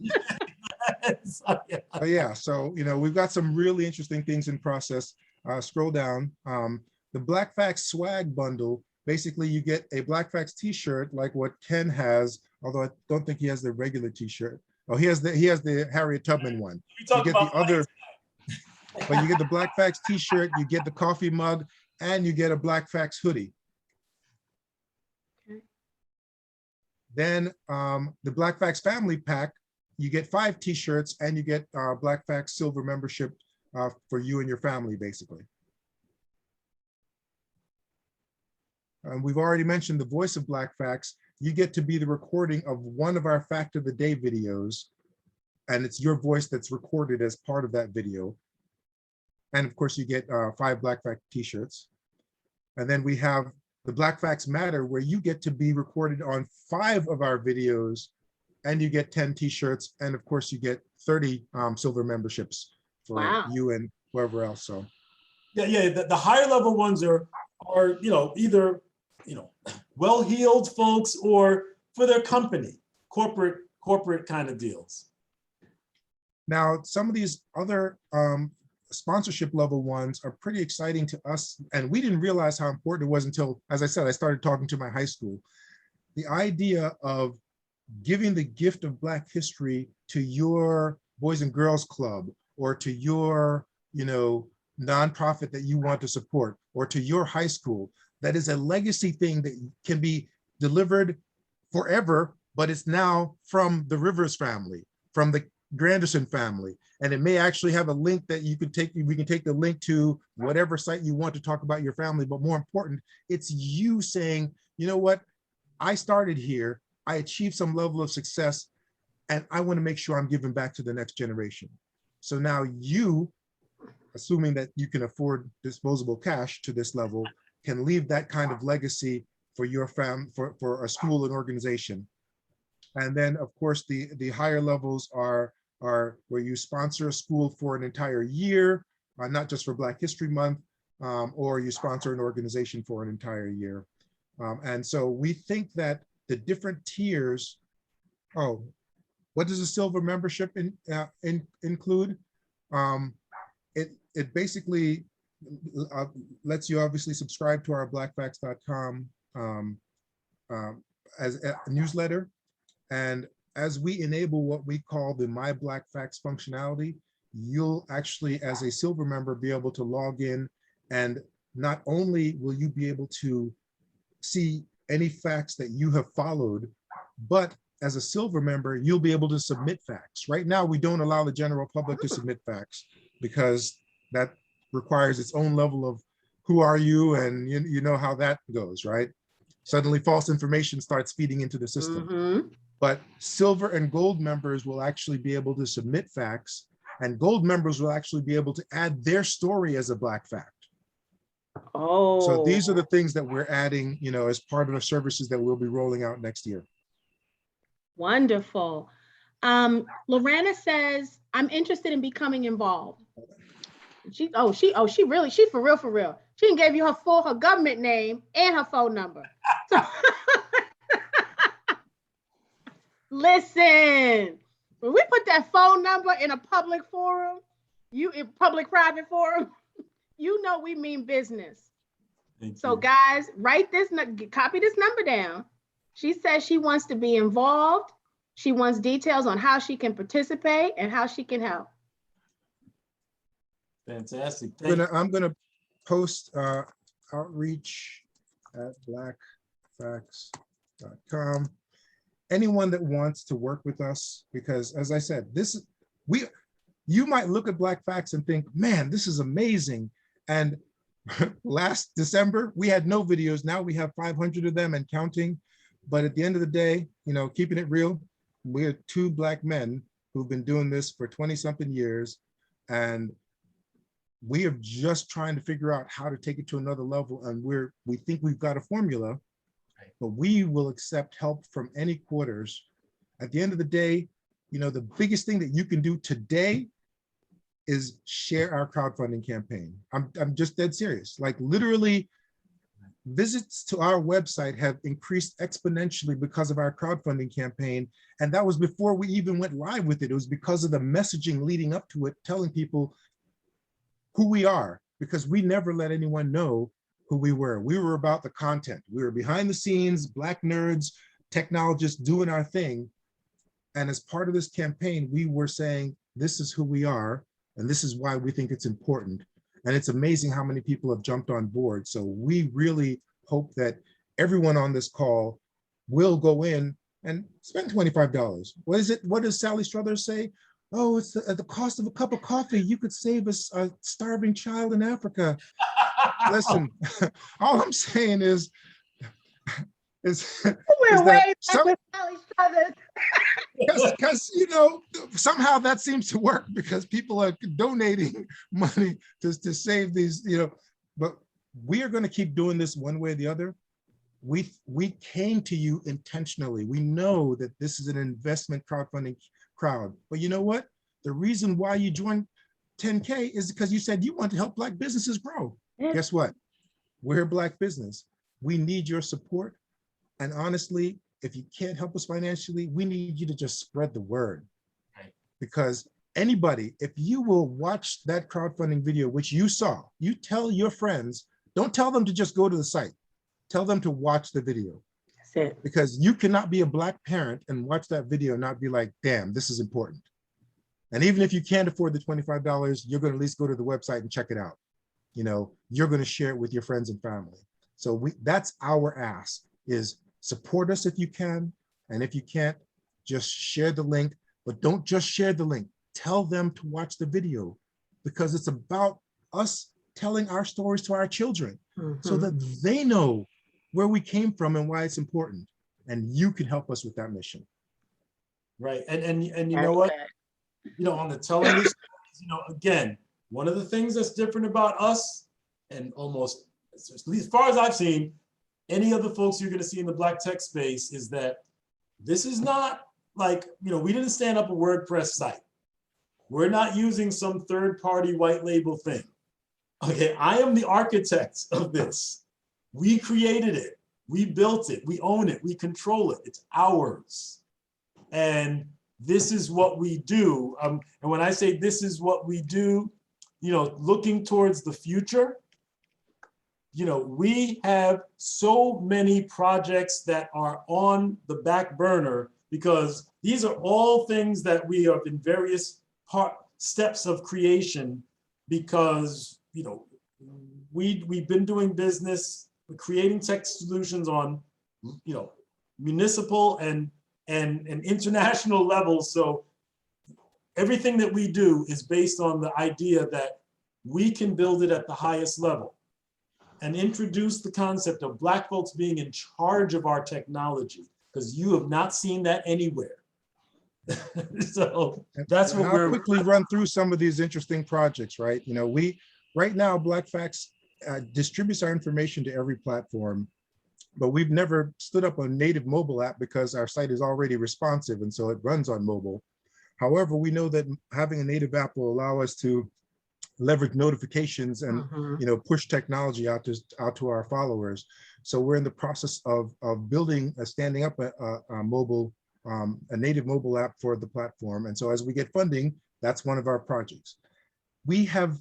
So we've got some really interesting things in process. Scroll down. The Black Facts swag bundle. Basically, you get a Black Facts T-shirt like what Ken has, although I don't think he has the regular T-shirt. Oh, he has the Harriet Tubman one. You get the other, but you get the Black Facts T-shirt, you get the coffee mug, and you get a Black Facts hoodie. Okay. Then the Black Facts family pack, you get 5 T-shirts and you get Black Facts silver membership for you and your family, basically. We've already mentioned the voice of Black Facts. You get to be the recording of one of our Fact of the Day videos, and it's your voice that's recorded as part of that video. And of course, you get 5 Black Fact T-shirts. And then we have the Black Facts Matter, where you get to be recorded on 5 of our videos, and you get 10 T-shirts. And of course, you get 30 silver memberships for you and whoever else. So, the higher level ones are either well-heeled folks or for their company, corporate kind of deals. Now, some of these other sponsorship level ones are pretty exciting to us, and we didn't realize how important it was until, as I said, I started talking to my high school. The idea of giving the gift of Black history to your Boys and Girls Club, or to your, nonprofit that you want to support, or to your high school, that is a legacy thing that can be delivered forever, but it's now from the Rivers family, from the Granderson family. And it may actually have a link that you could take, we can take the link to whatever site you want to talk about your family, but more important, it's you saying, you know what, I started here, I achieved some level of success, and I want to make sure I'm giving back to the next generation. So now you, assuming that you can afford disposable cash to this level, can leave that kind of legacy for your for a school and organization. And then of course, the higher levels are where you sponsor a school for an entire year, not just for Black History Month, or you sponsor an organization for an entire year. And so we think that the different tiers, what does a silver membership include? It basically lets you obviously subscribe to our blackfacts.com as a newsletter. And as we enable what we call the My Black Facts functionality, you'll actually, as a silver member, be able to log in, and not only will you be able to see any facts that you have followed, but as a silver member, you'll be able to submit facts. Right now, we don't allow the general public to submit facts because that requires its own level of who are you, and you know how that goes, right? Suddenly false information starts feeding into the system. But silver and gold members will actually be able to submit facts, and gold members will actually be able to add their story as a Black fact. So these are the things that we're adding, as part of the services that we'll be rolling out next year. Wonderful. Lorena says, I'm interested in becoming involved. She's for real. She gave you her government name and her phone number. So listen, when we put that phone number in a public forum, public-private forum, we mean business. So guys, copy this number down. She says she wants to be involved. She wants details on how she can participate and how she can help. Fantastic. I'm gonna post outreach at blackfacts.com. Anyone that wants to work with us, because as I said, you might look at Black Facts and think, man, this is amazing. And Last December, we had no videos. Now we have 500 of them and counting. But at the end of the day, you know, keeping it real, we're two Black men who've been doing this for 20 something years. And we are just trying to figure out how to take it to another level. And we think we've got a formula, but we will accept help from any quarters. At the end of the day, you know, the biggest thing that you can do today is share our crowdfunding campaign. I'm just dead serious. Like literally, visits to our website have increased exponentially because of our crowdfunding campaign. And that was before we even went live with it. It was because of the messaging leading up to it, telling people who we are, because we never let anyone know who we were. We were about the content. We were behind the scenes, Black nerds, technologists doing our thing. And as part of this campaign, we were saying, this is who we are, and this is why we think it's important. And it's amazing how many people have jumped on board. So we really hope that everyone on this call will go in and spend $25. What is it? What does Sally Struthers say? Oh, it's at the cost of a cup of coffee. You could save a starving child in Africa. Listen, all I'm saying is We're way back with Sally Struthers. Because you know, somehow that seems to work because people are donating money to save these, you know, but we are going to keep doing this one way or the other. We came to you intentionally. We know that this is an investment crowdfunding crowd, but you know what? The reason why you joined 10K is because you said you want to help Black businesses grow. Yeah. Guess what? We're a Black business. We need your support. And honestly, if you can't help us financially, we need you to just spread the word. Right. Because anybody, if you will watch that crowdfunding video, which you saw, you tell your friends, don't tell them to just go to the site. Tell them to watch the video. That's it. Because you cannot be a Black parent and watch that video and not be like, damn, this is important. And even if you can't afford the $25, you're going to at least go to the website and check it out. You know, you're going to share it with your friends and family. So that's our ask, is support us if you can. And if you can't, just share the link, but don't just share the link. Tell them to watch the video, because it's about us telling our stories to our children so that they know where we came from and why it's important. And you can help us with that mission. Right. And you know what? You know, on the telling these stories, you know, again, one of the things that's different about us, and almost, at least as far as I've seen, any of the folks you're going to see in the Black tech space, is that this is not like, you know, we didn't stand up a WordPress site. We're not using some third-party white label thing. Okay, I am the architect of this. We created it. We built it. We own it. We control it. It's ours. And this is what we do. And when I say this is what we do, you know, looking towards the future, you know, we have so many projects that are on the back burner, because these are all things that we are in various steps of creation, because, you know, we've been doing business, creating tech solutions on, you know, municipal and international levels. So everything that we do is based on the idea that we can build it at the highest level and introduce the concept of Black folks being in charge of our technology, because you have not seen that anywhere. So that's what we're quickly run through some of these interesting projects, right? You know, right now, Black Facts distributes our information to every platform, but we've never stood up a native mobile app because our site is already responsive, and so it runs on mobile. However, we know that having a native app will allow us to leverage notifications and you know, push technology out to our followers. So we're in the process of building, standing up a mobile, a native mobile app for the platform. And so as we get funding, that's one of our projects. We have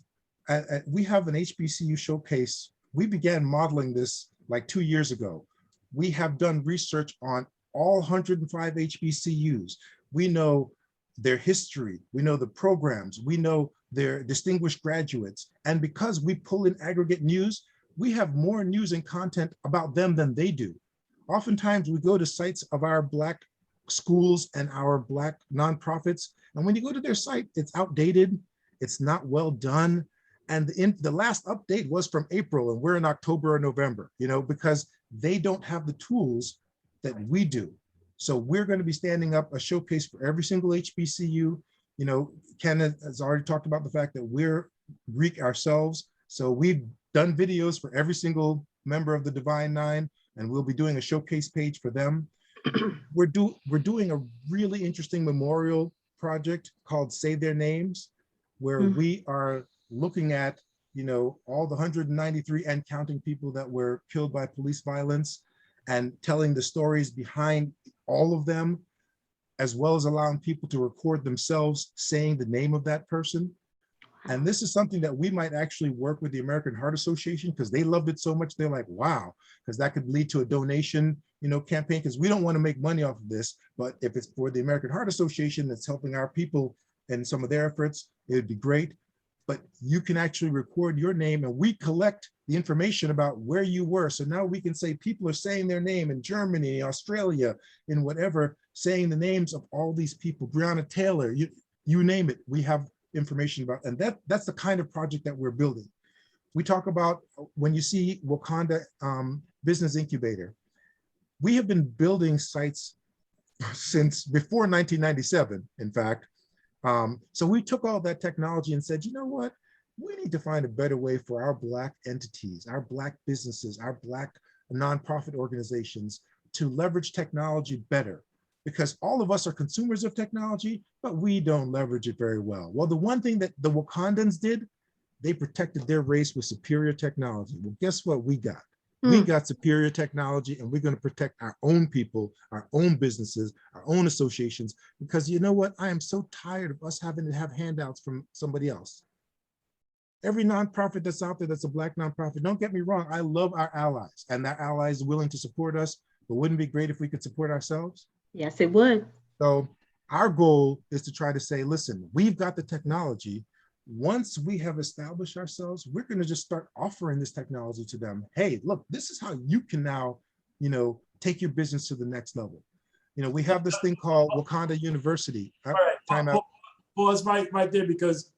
an HBCU showcase. We began modeling this like 2 years ago. We have done research on all 105 HBCUs. We know their history, we know the programs, we know their distinguished graduates. And because we pull in aggregate news, we have more news and content about them than they do. Oftentimes we go to sites of our Black schools and our Black nonprofits, and when you go to their site, it's outdated, it's not well done, And the last update was from April, and we're in October or November, because they don't have the tools that we do. So we're going to be standing up a showcase for every single HBCU. Ken has already talked about the fact that we're Greek ourselves. So we've done videos for every single member of the Divine Nine, and we'll be doing a showcase page for them. We're doing a really interesting memorial project called Say Their Names, where we are looking at, all the 193 and counting people that were killed by police violence and telling the stories behind all of them, as well as allowing people to record themselves saying the name of that person. And this is something that we might actually work with the American Heart Association, because they loved it so much. They're like, wow, because that could lead to a donation, campaign, because we don't want to make money off of this. But if it's for the American Heart Association that's helping our people and some of their efforts, it would be great. But you can actually record your name, and we collect the information about where you were. So now we can say people are saying their name in Germany, Australia, in whatever, saying the names of all these people, Breonna Taylor, you name it, we have information about, and that's the kind of project that we're building. We talk about, when you see Wakanda Business Incubator, we have been building sites since before 1997, in fact. So we took all that technology and said, you know what? We need to find a better way for our Black entities, our Black businesses, our Black nonprofit organizations to leverage technology better, because all of us are consumers of technology, but we don't leverage it very well. Well, the one thing that the Wakandans did, they protected their race with superior technology. Well, guess what we got? We got superior technology, and we're going to protect our own people, our own businesses, our own associations, because you know what? I am so tired of us having to have handouts from somebody else. Every nonprofit that's out there that's a Black nonprofit, don't get me wrong, I love our allies, and our allies are willing to support us, but wouldn't it be great if we could support ourselves? Yes, it would. So our goal is to try to say, listen, we've got the technology. Once we have established ourselves, we're going to just start offering this technology to them. Hey, look, this is how you can now, take your business to the next level. We have this thing called Wakanda University. All right, time out. Pause right there, because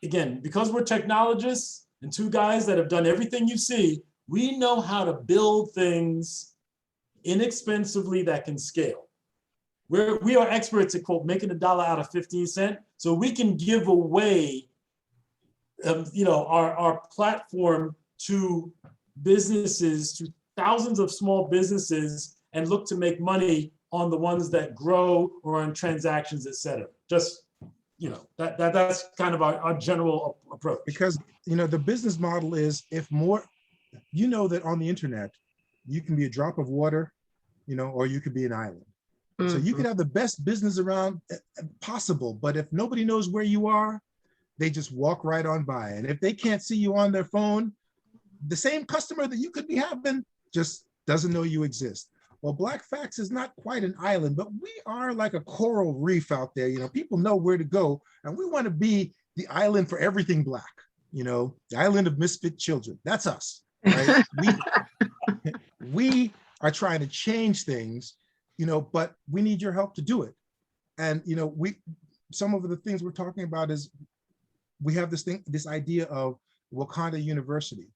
again, because we're technologists and two guys that have done everything you see, we know how to build things inexpensively that can scale. We are experts at, quote, making $1 out of 15 cents. So we can give away our platform to businesses, to thousands of small businesses, and look to make money on the ones that grow or on transactions, et cetera. Just, that's kind of our general approach. Because, the business model is, if more, that on the internet, you can be a drop of water, or you could be an island. So you could have the best business around possible, but if nobody knows where you are, they just walk right on by. And if they can't see you on their phone, the same customer that you could be having just doesn't know you exist. Well, Black Facts is not quite an island, but we are like a coral reef out there. People know where to go, and we want to be the island for everything Black, the island of misfit children. That's us, right? we are trying to change things, but we need your help to do it. And, some of the things we're talking about is, we have this idea of Wakanda University,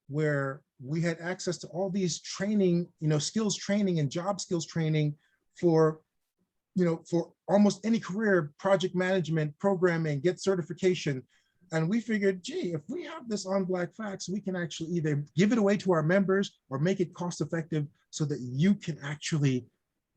where we had access to all these training, skills training and job skills training for almost any career, project management, programming, get certification. And we figured, gee, if we have this on Black Facts, we can actually either give it away to our members or make it cost effective so that you can actually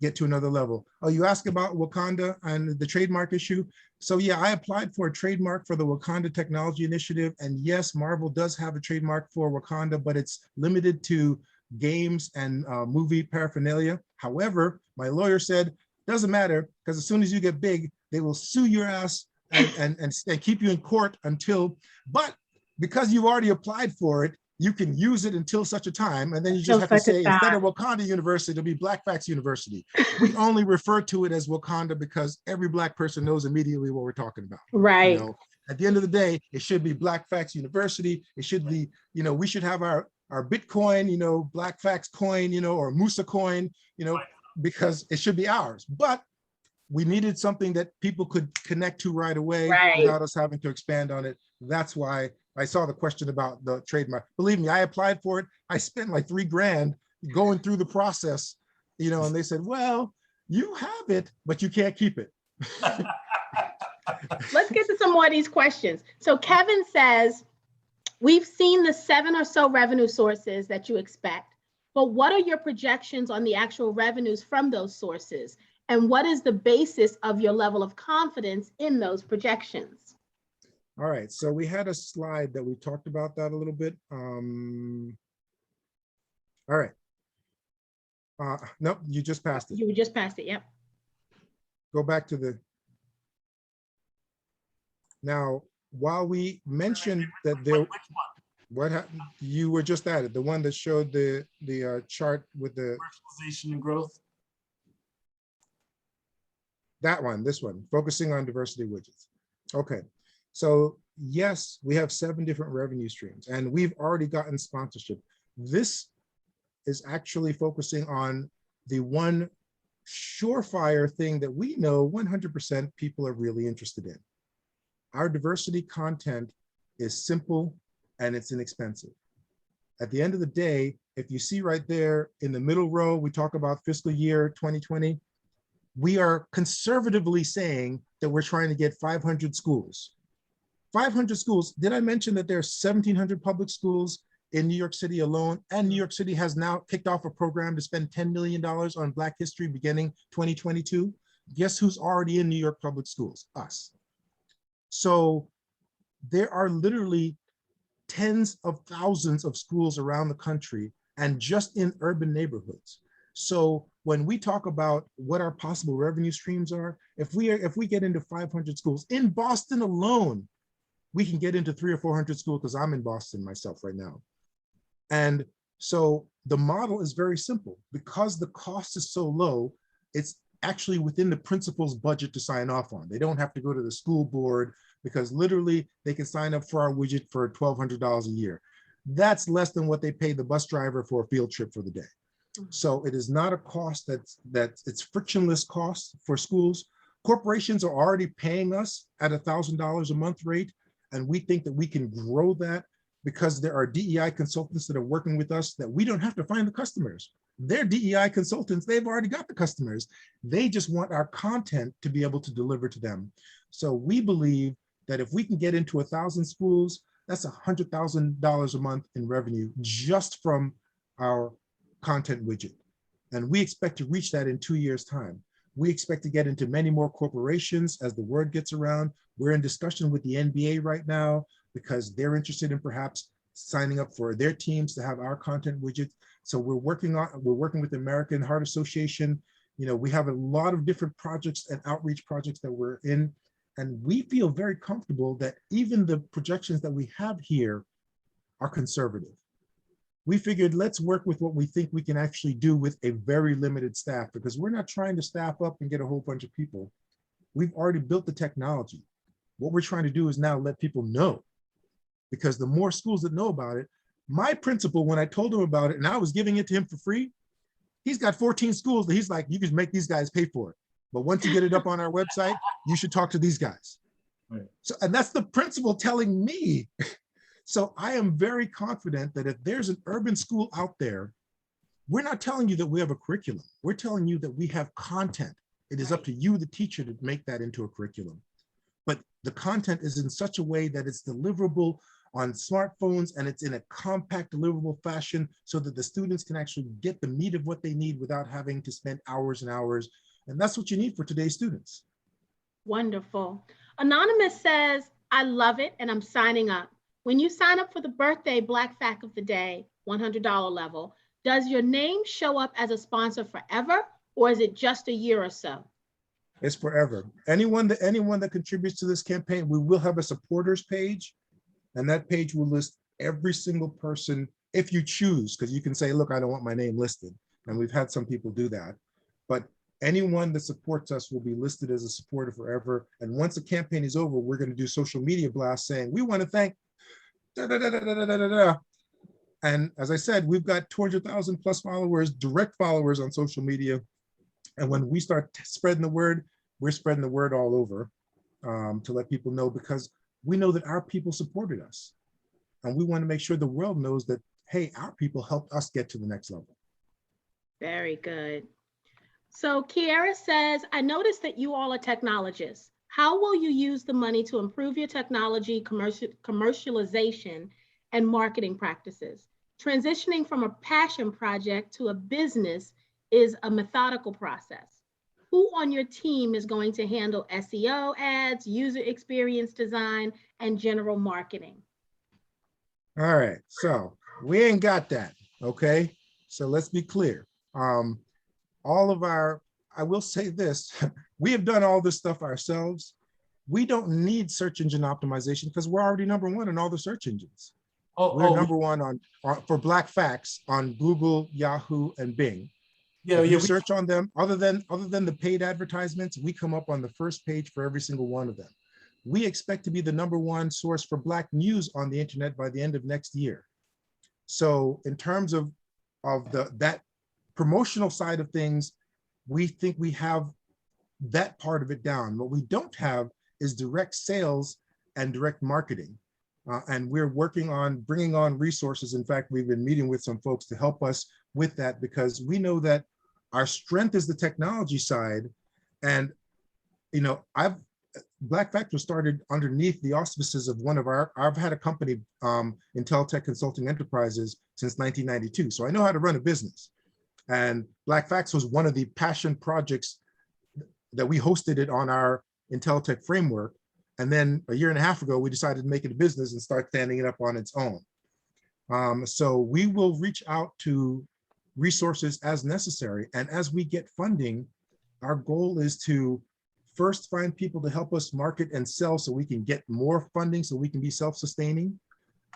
get to another level. Oh, you asked about Wakanda and the trademark issue. So yeah, I applied for a trademark for the Wakanda Technology Initiative. And yes, Marvel does have a trademark for Wakanda, but it's limited to games and movie paraphernalia. However, my lawyer said, doesn't matter, because as soon as you get big, they will sue your ass and keep you in court until, but because you already applied for it, you can use it until such a time, and then you just have to say, instead of Wakanda University, it'll be Black Facts University. We only refer to it as Wakanda because every Black person knows immediately what we're talking about. Right. At the end of the day, it should be Black Facts University. It should be, we should have our Bitcoin, Black Facts coin, or Musa coin, because it should be ours. But we needed something that people could connect to right away Right. without us having to expand on it. That's why I saw the question about the trademark. Believe me, I applied for it. I spent like $3,000 going through the process, you know, and they said, well, you have it, but you can't keep it. Let's get to some more of these questions. So Kevin says, we've seen the 7 or so revenue sources that you expect, but what are your projections on the actual revenues from those sources? And what is the basis of your level of confidence in those projections? All right, so we had a slide that we talked about that a little bit. All right. Nope, you just passed it. You just passed it, yep. Go back to the. Now, while we mentioned that there, what happened? You were just at it, the one that showed the chart with the Commercialization and growth. That one, this one, focusing on diversity widgets. Okay, so yes, we have 7 different revenue streams and we've already gotten sponsorship. This is actually focusing on the one surefire thing that we know 100% people are really interested in. Our diversity content is simple and it's inexpensive. At the end of the day, if you see right there in the middle row, we talk about fiscal year 2020. We are conservatively saying that we're trying to get 500 schools. 500 schools. Did I mention that there are 1,700 public schools in New York City alone? And New York City has now kicked off a program to spend $10 million on Black history beginning 2022. Guess who's already in New York public schools? Us. So there are literally tens of thousands of schools around the country and just in urban neighborhoods. So when we talk about what our possible revenue streams are, if we get into 500 schools in Boston alone, we can get into 300 or 400 schools, because I'm in Boston myself right now. And so the model is very simple. Because the cost is so low, it's actually within the principal's budget to sign off on. They don't have to go to the school board, because literally they can sign up for our widget for $1,200 a year. That's less than what they pay the bus driver for a field trip for the day. So it is not a cost it's frictionless cost for schools. Corporations are already paying us at $1,000 a month rate. And we think that we can grow that because there are DEI consultants that are working with us that we don't have to find the customers. They're DEI consultants, they've already got the customers. They just want our content to be able to deliver to them. So we believe that if we can get into 1,000 schools, that's $100,000 a month in revenue just from our content widget. And we expect to reach that in 2 years' time. We expect to get into many more corporations as the word gets around. We're in discussion with the NBA right now because they're interested in perhaps signing up for their teams to have our content widget. So we're working with the American Heart Association. You know, we have a lot of different projects and outreach projects that we're in. And we feel very comfortable that even the projections that we have here are conservative. We figured let's work with what we think we can actually do with a very limited staff, because we're not trying to staff up and get a whole bunch of people. We've already built the technology. What we're trying to do is now let people know, because the more schools that know about it, my principal, when I told him about it and I was giving it to him for free, he's got 14 schools that he's like, you can make these guys pay for it. But once you get it up on our website, you should talk to these guys. Right. So, and that's the principal telling me. So I am very confident that if there's an urban school out there, we're not telling you that we have a curriculum. We're telling you that we have content. It is up to you, the teacher, to make that into a curriculum. But the content is in such a way that it's deliverable on smartphones and it's in a compact, deliverable fashion so that the students can actually get the meat of what they need without having to spend hours and hours. And that's what you need for today's students. Wonderful. Anonymous says, I love it and I'm signing up. When you sign up for the birthday Black Fact of the Day, $100 level, does your name show up as a sponsor forever, or is it just a year or so? It's forever. Anyone that contributes to this campaign, we will have a supporters page, and that page will list every single person if you choose, because you can say, look, I don't want my name listed. And we've had some people do that. But anyone that supports us will be listed as a supporter forever. And once the campaign is over, we're going to do social media blasts saying, we want to thank da, da, da, da, da, da, da, da. And as I said, we've got 200,000 plus followers, direct followers on social media. And when we start spreading the word, we're spreading the word all over to let people know, because we know that our people supported us. And we want to make sure the world knows that, hey, our people helped us get to the next level. Very good. So Kiara says, I noticed that you all are technologists. How will you use the money to improve your technology commercialization and marketing practices? Transitioning from a passion project to a business is a methodical process. Who on your team is going to handle SEO, ads, user experience design, and general marketing? All right, so we ain't got that, okay? So let's be clear. All of our, I will say this, we have done all this stuff ourselves. We don't need search engine optimization because we're already #1 in all the search engines. We're #1 on for Black Facts on Google, Yahoo, and Bing. Yeah, if you search on them, other than the paid advertisements, we come up on the first page for every single one of them. We expect to be the #1 source for Black news on the internet by the end of next year. So in terms of that promotional side of things, we think we have that part of it down. What we don't have is direct sales and direct marketing. And we're working on bringing on resources. In fact, we've been meeting with some folks to help us with that, because we know that our strength is the technology side. And, you know, Black Fact was started underneath the auspices of I've had a company, Inteltech Consulting Enterprises, since 1992. So I know how to run a business. And Black Facts was one of the passion projects that we hosted it on our Inteltech framework. And then a year and a half ago, we decided to make it a business and start standing it up on its own. So we will reach out to resources as necessary. And as we get funding, our goal is to first find people to help us market and sell so we can get more funding so we can be self-sustaining.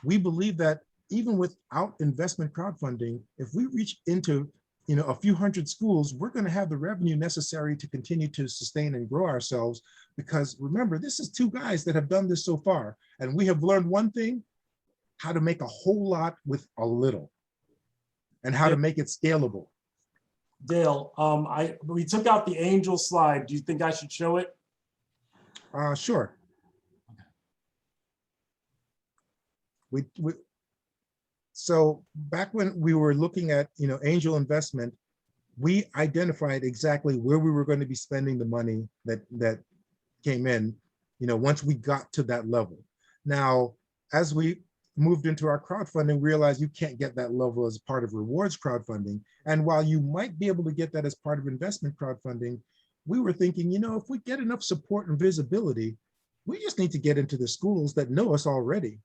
We believe that even without investment crowdfunding, if we reach into a few hundred schools, we're going to have the revenue necessary to continue to sustain and grow ourselves. Because remember, this is 2 guys that have done this so far. And we have learned one thing: how to make a whole lot with a little, and how to make it scalable. Dale, we took out the angel slide. Do you think I should show it? Sure. So back when we were looking at angel investment, we identified exactly where we were going to be spending the money that came in, once we got to that level. Now, as we moved into our crowdfunding, realized you can't get that level as part of rewards crowdfunding. And while you might be able to get that as part of investment crowdfunding, we were thinking, if we get enough support and visibility, we just need to get into the schools that know us already.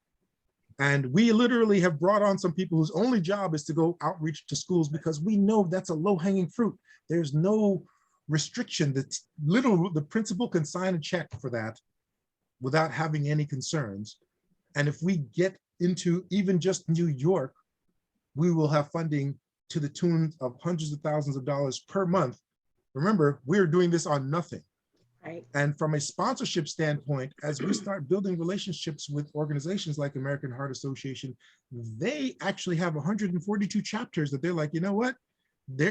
And we literally have brought on some people whose only job is to go outreach to schools, because we know that's a low-hanging fruit. There's no restriction. The principal can sign a check for that without having any concerns. And if we get into even just New York, we will have funding to the tune of hundreds of thousands of dollars per month. Remember, we're doing this on nothing. Right. And from a sponsorship standpoint, as we start building relationships with organizations like American Heart Association, they actually have 142 chapters that they're like, you know what?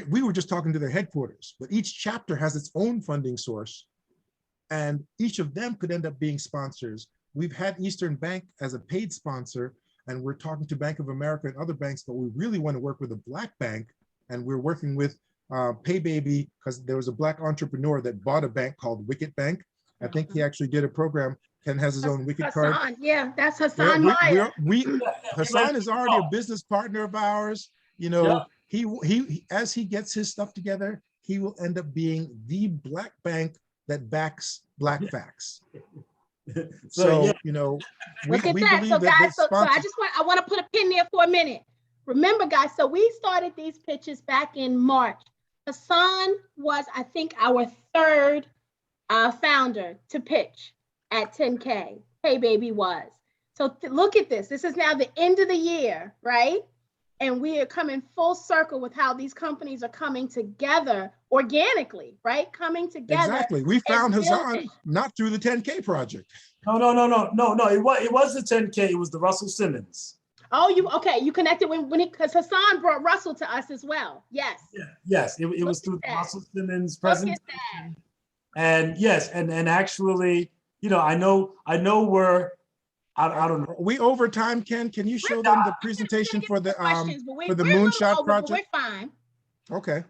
We were just talking to their headquarters, but each chapter has its own funding source, and each of them could end up being sponsors. We've had Eastern Bank as a paid sponsor, and we're talking to Bank of America and other banks, but we really want to work with a Black bank, and we're working with PayBaby, because there was a Black entrepreneur that bought a bank called Wicket Bank. I think he actually did a program. Ken has his own Wicket card. Yeah, that's Hassan Meyer. Hassan is already a business partner of ours. He as he gets his stuff together, he will end up being the Black bank that backs Black Facts. So, look at that. So guys, I want to put a pin there for a minute. Remember, guys, so we started these pitches back in March. Hassan was, I think, our 3rd founder to pitch at 10K. PayBaby was. So look at this. This is now the end of the year, right? And we are coming full circle with how these companies are coming together organically, right? Coming together. Exactly. We found Hassan not through the 10K project. No. It was the 10K. It was the Russell Simmons. Oh, you connected because Hassan brought Russell to us as well. Yes. Yeah, yes, it was through the Russell Simmons presentation. And yes, and actually, you know, I know we're, I don't know. Are we over time, Ken? Can you show them the presentation for the we're a little moonshot over, but project? we're fine. Okay.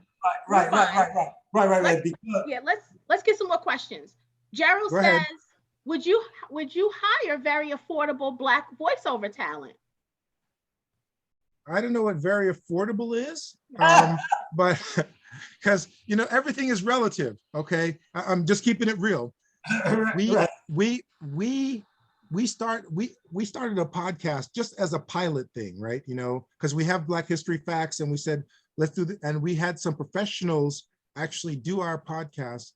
Right. Let's- Because, Yeah, let's get some more questions. Gerald Go says, ahead. would you hire very affordable Black voiceover talent? I don't know what very affordable is, but because you know everything is relative. Okay, I'm just keeping it real. We started a podcast just as a pilot thing, right? You know, because we have Black History Facts, and we said let's do and we had some professionals actually do our podcast,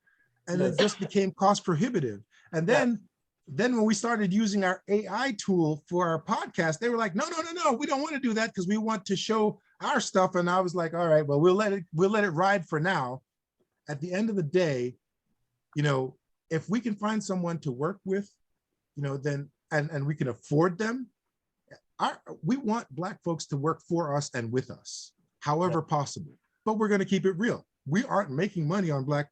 and it just became cost prohibitive. And then when we started using our AI tool for our podcast, they were like, no, we don't want to do that because we want to show our stuff. And I was like, all right, well, we'll let it ride for now. At the end of the day, you know, if we can find someone to work with, you know, then and we can afford them, we want Black folks to work for us and with us, however possible. But we're going to keep it real. We aren't making money on Black.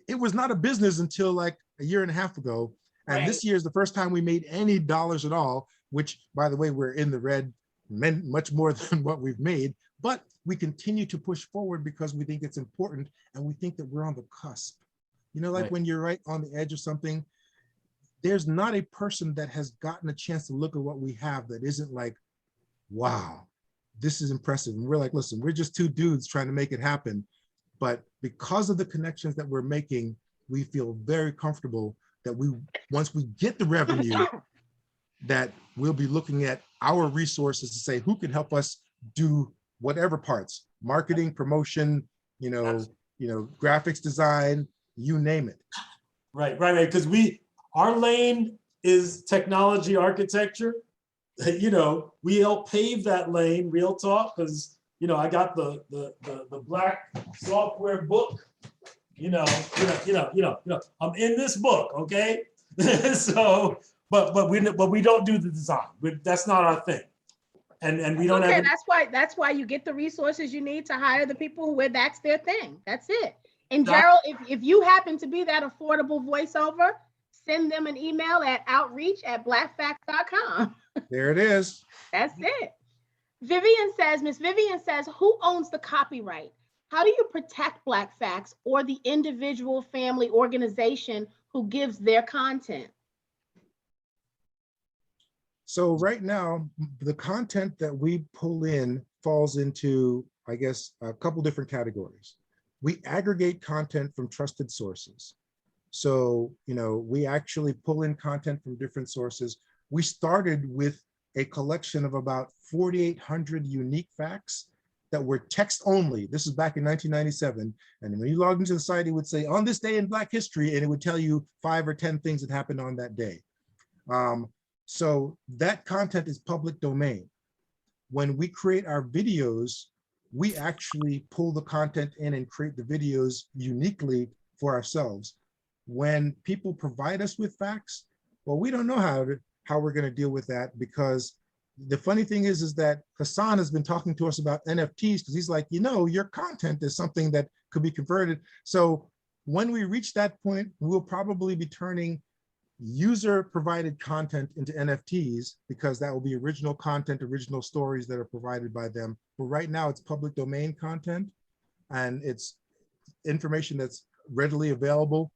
It was not a business until like a year and a half ago. And this year is the first time we made any dollars at all, which, by the way, we're in the red much more than what we've made. But we continue to push forward because we think it's important and we think that we're on the cusp. You know, like when you're right on the edge of something, there's not a person that has gotten a chance to look at what we have that isn't like, wow, this is impressive. And we're like, listen, we're just two dudes trying to make it happen. But because of the connections that we're making, we feel very comfortable that once we get the revenue, that we'll be looking at our resources to say who can help us do whatever parts, marketing, promotion, you know, graphics design, you name it. Right. Because our lane is technology architecture. You know, we help pave that lane, real talk, because you know, I got the Black software book. You know, I'm in this book, okay? So, but we don't do the design. That's not our thing, and we don't have. That's why you get the resources you need to hire the people where that's their thing. That's it. And Gerald, if you happen to be that affordable voiceover, send them an email at outreach@blackfacts.com. There it is. That's it. Miss Vivian says, who owns the copyright? How do you protect Black Facts or the individual family organization who gives their content? So right now, the content that we pull in falls into, I guess, a couple different categories. We aggregate content from trusted sources. So, you know, we actually pull in content from different sources. We started with a collection of about 4,800 unique facts that were text only. This is back in 1997. And when you logged into the site, it would say on this day in Black history, and it would tell you 5 or 10 things that happened on that day. So that content is public domain. When we create our videos, we actually pull the content in and create the videos uniquely for ourselves. When people provide us with facts, well, we don't know how we're going to deal with that, because the funny thing is that Hassan has been talking to us about NFTs, because he's like, you know, your content is something that could be converted. So when we reach that point, we'll probably be turning user provided content into NFTs, because that will be original content, original stories that are provided by them. But right now it's public domain content, and it's information that's readily available.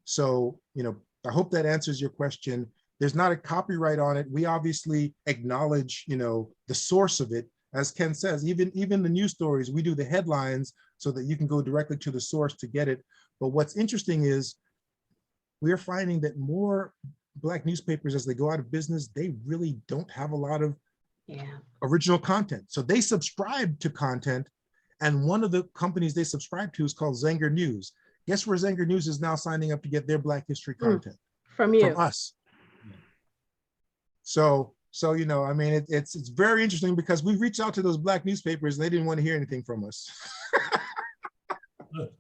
So, you know, I hope that answers your question. There's not a copyright on it. We obviously acknowledge, you know, the source of it. As Ken says, even the news stories, we do the headlines so that you can go directly to the source to get it. But what's interesting is we're finding that more Black newspapers, as they go out of business, they really don't have a lot of original content. So they subscribe to content. And one of the companies they subscribe to is called Zenger News. Guess where Zenger News is now signing up to get their Black history content? From you. From us. So you know, I mean, it's very interesting, because we reached out to those Black newspapers and they didn't want to hear anything from us.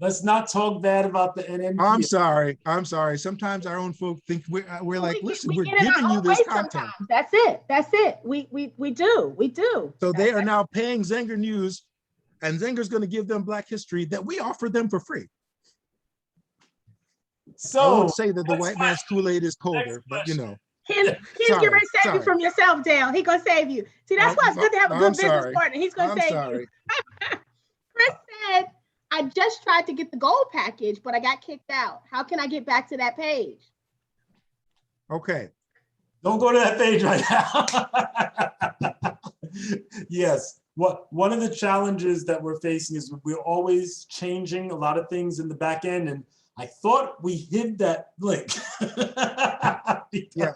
Let's not talk bad about the NMP. I'm sorry. Sometimes our own folk think we're like, listen, we're giving you this this content. Sometimes. That's it. We do. So they are now paying Zenger News, and Zenger's going to give them Black history that we offer them for free. I won't So say that the next white man's question. Kool-Aid is Next colder, but you question. know. He's getting Sorry, ready to save you sorry. from yourself, Dale. He's gonna save you. See, that's why it's good to have a good I'm business sorry. partner. He's gonna I'm save sorry. you. Chris said, I just tried to get the gold package, but I got kicked out. How can I get back to that page? Okay. Don't go to that page right now. Yes. One of the challenges that we're facing is we're always changing a lot of things in the back end, and I thought we hid that link. Yeah,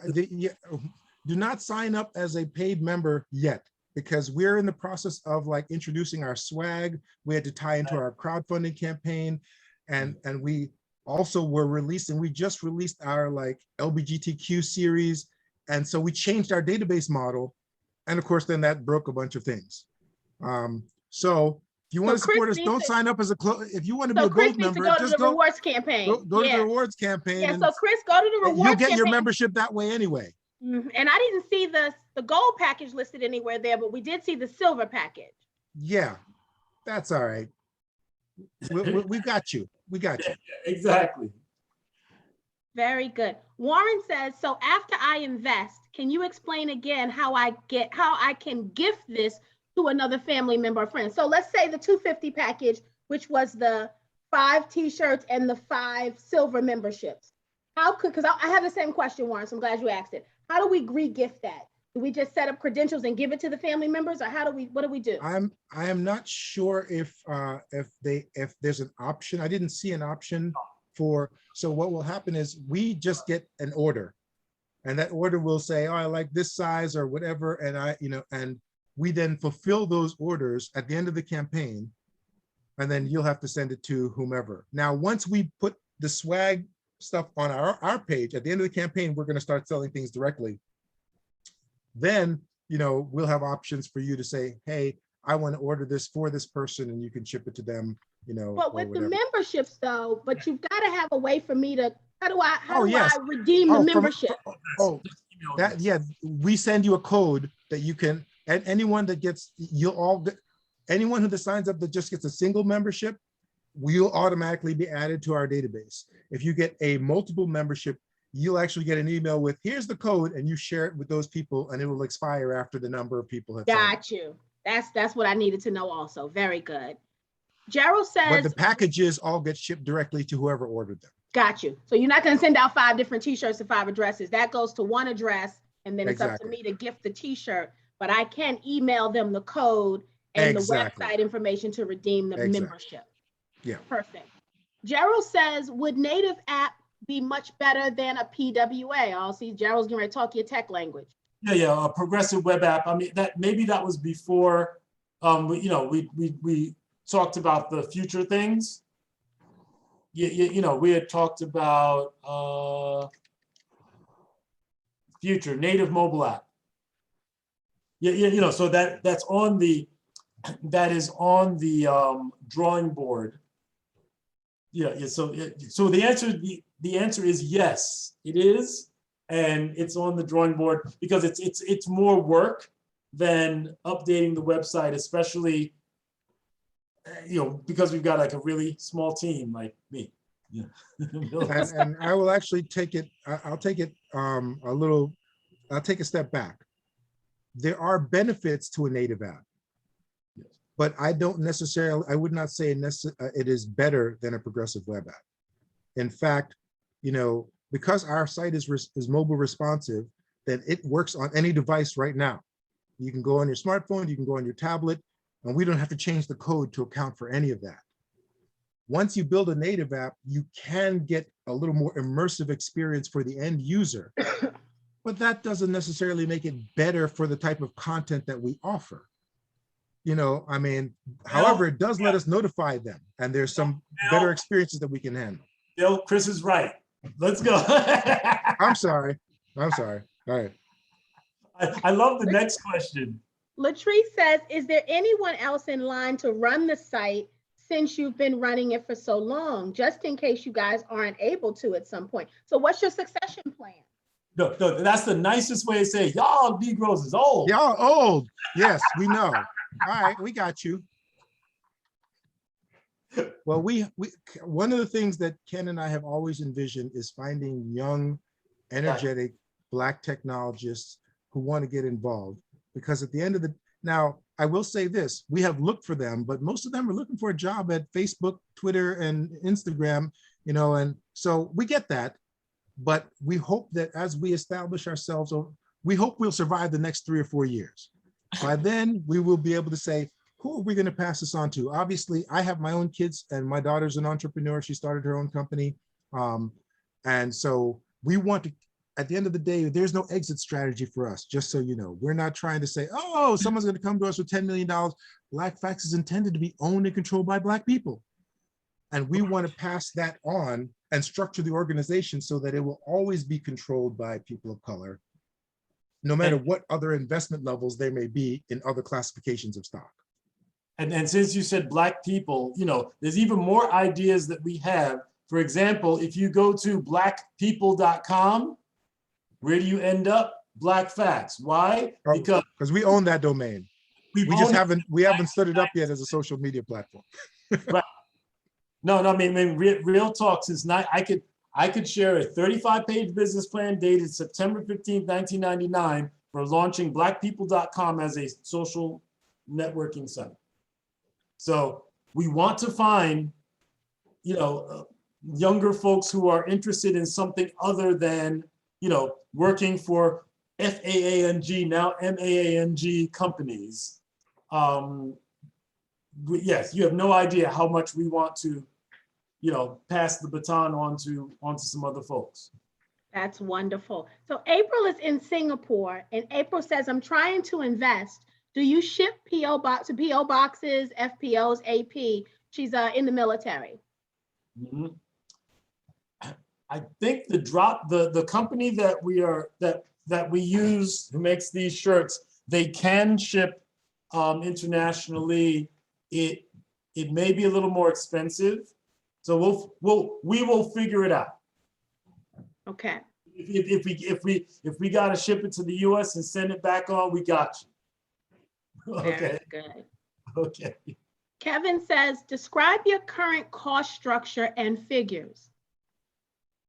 do not sign up as a paid member yet, because we're in the process of like introducing our swag. We had to tie into our crowdfunding campaign, and we also we just released our like LGBTQ series, and so we changed our database model, and of course then that broke a bunch of things. So if you want to support us, don't sign up as if you want to be a gold member, just go rewards campaign. Go to the rewards campaign. Yeah, so Chris, go to the rewards you'll get campaign. your membership that way anyway. And I didn't see the gold package listed anywhere there, but we did see the silver package. Yeah, that's all right. We got you. We got you. Exactly. Very good. Warren says, so after I invest, can you explain again how I can gift this to another family member or friend? So let's say the 250 package, which was the 5 t-shirts and the 5 silver memberships. Because I have the same question, Warren, so I'm glad you asked it. How do we re-gift that? Do we just set up credentials and give it to the family members, or what do we do? I am not sure if there's an option. I didn't see an option for, so what will happen is we just get an order, and that order will say, oh, I like this size or whatever, and and we then fulfill those orders at the end of the campaign, and then you'll have to send it to whomever. Now, once we put the swag stuff on our page, at the end of the campaign, we're going to start selling things directly. Then, we'll have options for you to say, hey, I want to order this for this person, and you can ship it to them, But with the memberships though, but you've got to have a way for me to, how do I redeem the membership? We send you a code that you can, and anyone that gets, anyone who signs up that just gets a single membership, will automatically be added to our database. If you get a multiple membership, you'll actually get an email with, here's the code, and you share it with those people, and it will expire after the number of people have signed up. Got you. That's what I needed to know also. Very good. Gerald says, but the packages all get shipped directly to whoever ordered them. Got you. So you're not going to send out 5 different t-shirts to 5 addresses. That goes to one address, and then it's up to me to gift the t-shirt, but I can email them the code and the website information to redeem the membership. Yeah. Perfect. Gerald says, would native app be much better than a PWA? I'll see Gerald's getting ready to talk your tech language. Yeah, a progressive web app. I mean, that was before, we talked about the future things. We had talked about future native mobile app. So that is on the drawing board. So the answer is yes, it is, and it's on the drawing board because it's more work than updating the website, especially because we've got like a really small team like me. Yeah. and I will actually take it. I'll take it I'll take a step back. There are benefits to a native app. But I would not say it is better than a progressive web app. In fact, because our site is mobile responsive, then it works on any device right now. You can go on your smartphone, you can go on your tablet, and we don't have to change the code to account for any of that. Once you build a native app, you can get a little more immersive experience for the end user, but that doesn't necessarily make it better for the type of content that we offer. However, it does let us notify them, and there's some better experiences that we can handle. Bill, Chris is right. Let's go. I'm sorry. All right. I love the next question. Latrice says, is there anyone else in line to run the site since you've been running it for so long, just in case you guys aren't able to at some point? So what's your succession plan? No, that's the nicest way to say y'all Negroes is old. Y'all old. Yes, we know. All right, we got you. Well, one of the things that Ken and I have always envisioned is finding young, energetic Black technologists who want to get involved. Because at the end of now, I will say this, we have looked for them, but most of them are looking for a job at Facebook, Twitter, and Instagram, and so we get that. But we hope that as we establish ourselves, we hope we'll survive the next 3 or 4 years. By then, we will be able to say, who are we going to pass this on to? Obviously, I have my own kids, and my daughter's an entrepreneur. She started her own company. And so we want to, at the end of the day, there's no exit strategy for us, just so you know. We're not trying to say, oh, someone's going to come to us with $10 million. Black Facts is intended to be owned and controlled by Black people. And we want to pass that on and structure the organization so that it will always be controlled by people of color, no matter what other investment levels there may be in other classifications of stock. And since you said Black people, there's even more ideas that we have. For example, if you go to blackpeople.com, where do you end up? Black Facts. Why? Because we own that domain. We haven't stood it up yet as a social media platform. Right. No, I mean, real talk. Since I could share a 35-page business plan dated September 15th, 1999 for launching blackpeople.com as a social networking site. So we want to find, younger folks who are interested in something other than, working for FAANG, now MAANG companies. Yes, you have no idea how much we want to, pass the baton on to some other folks. That's wonderful. So April is in Singapore, and April says, I'm trying to invest. Do you ship PO boxes, FPOs, AP? She's in the military. Mm-hmm. I think the company that we use who makes these shirts, they can ship internationally. It may be a little more expensive, so we will figure it out. Okay. If we got to ship it to the U.S. and send it back on, we got you. Okay. Very good. Okay. Kevin says, describe your current cost structure and figures.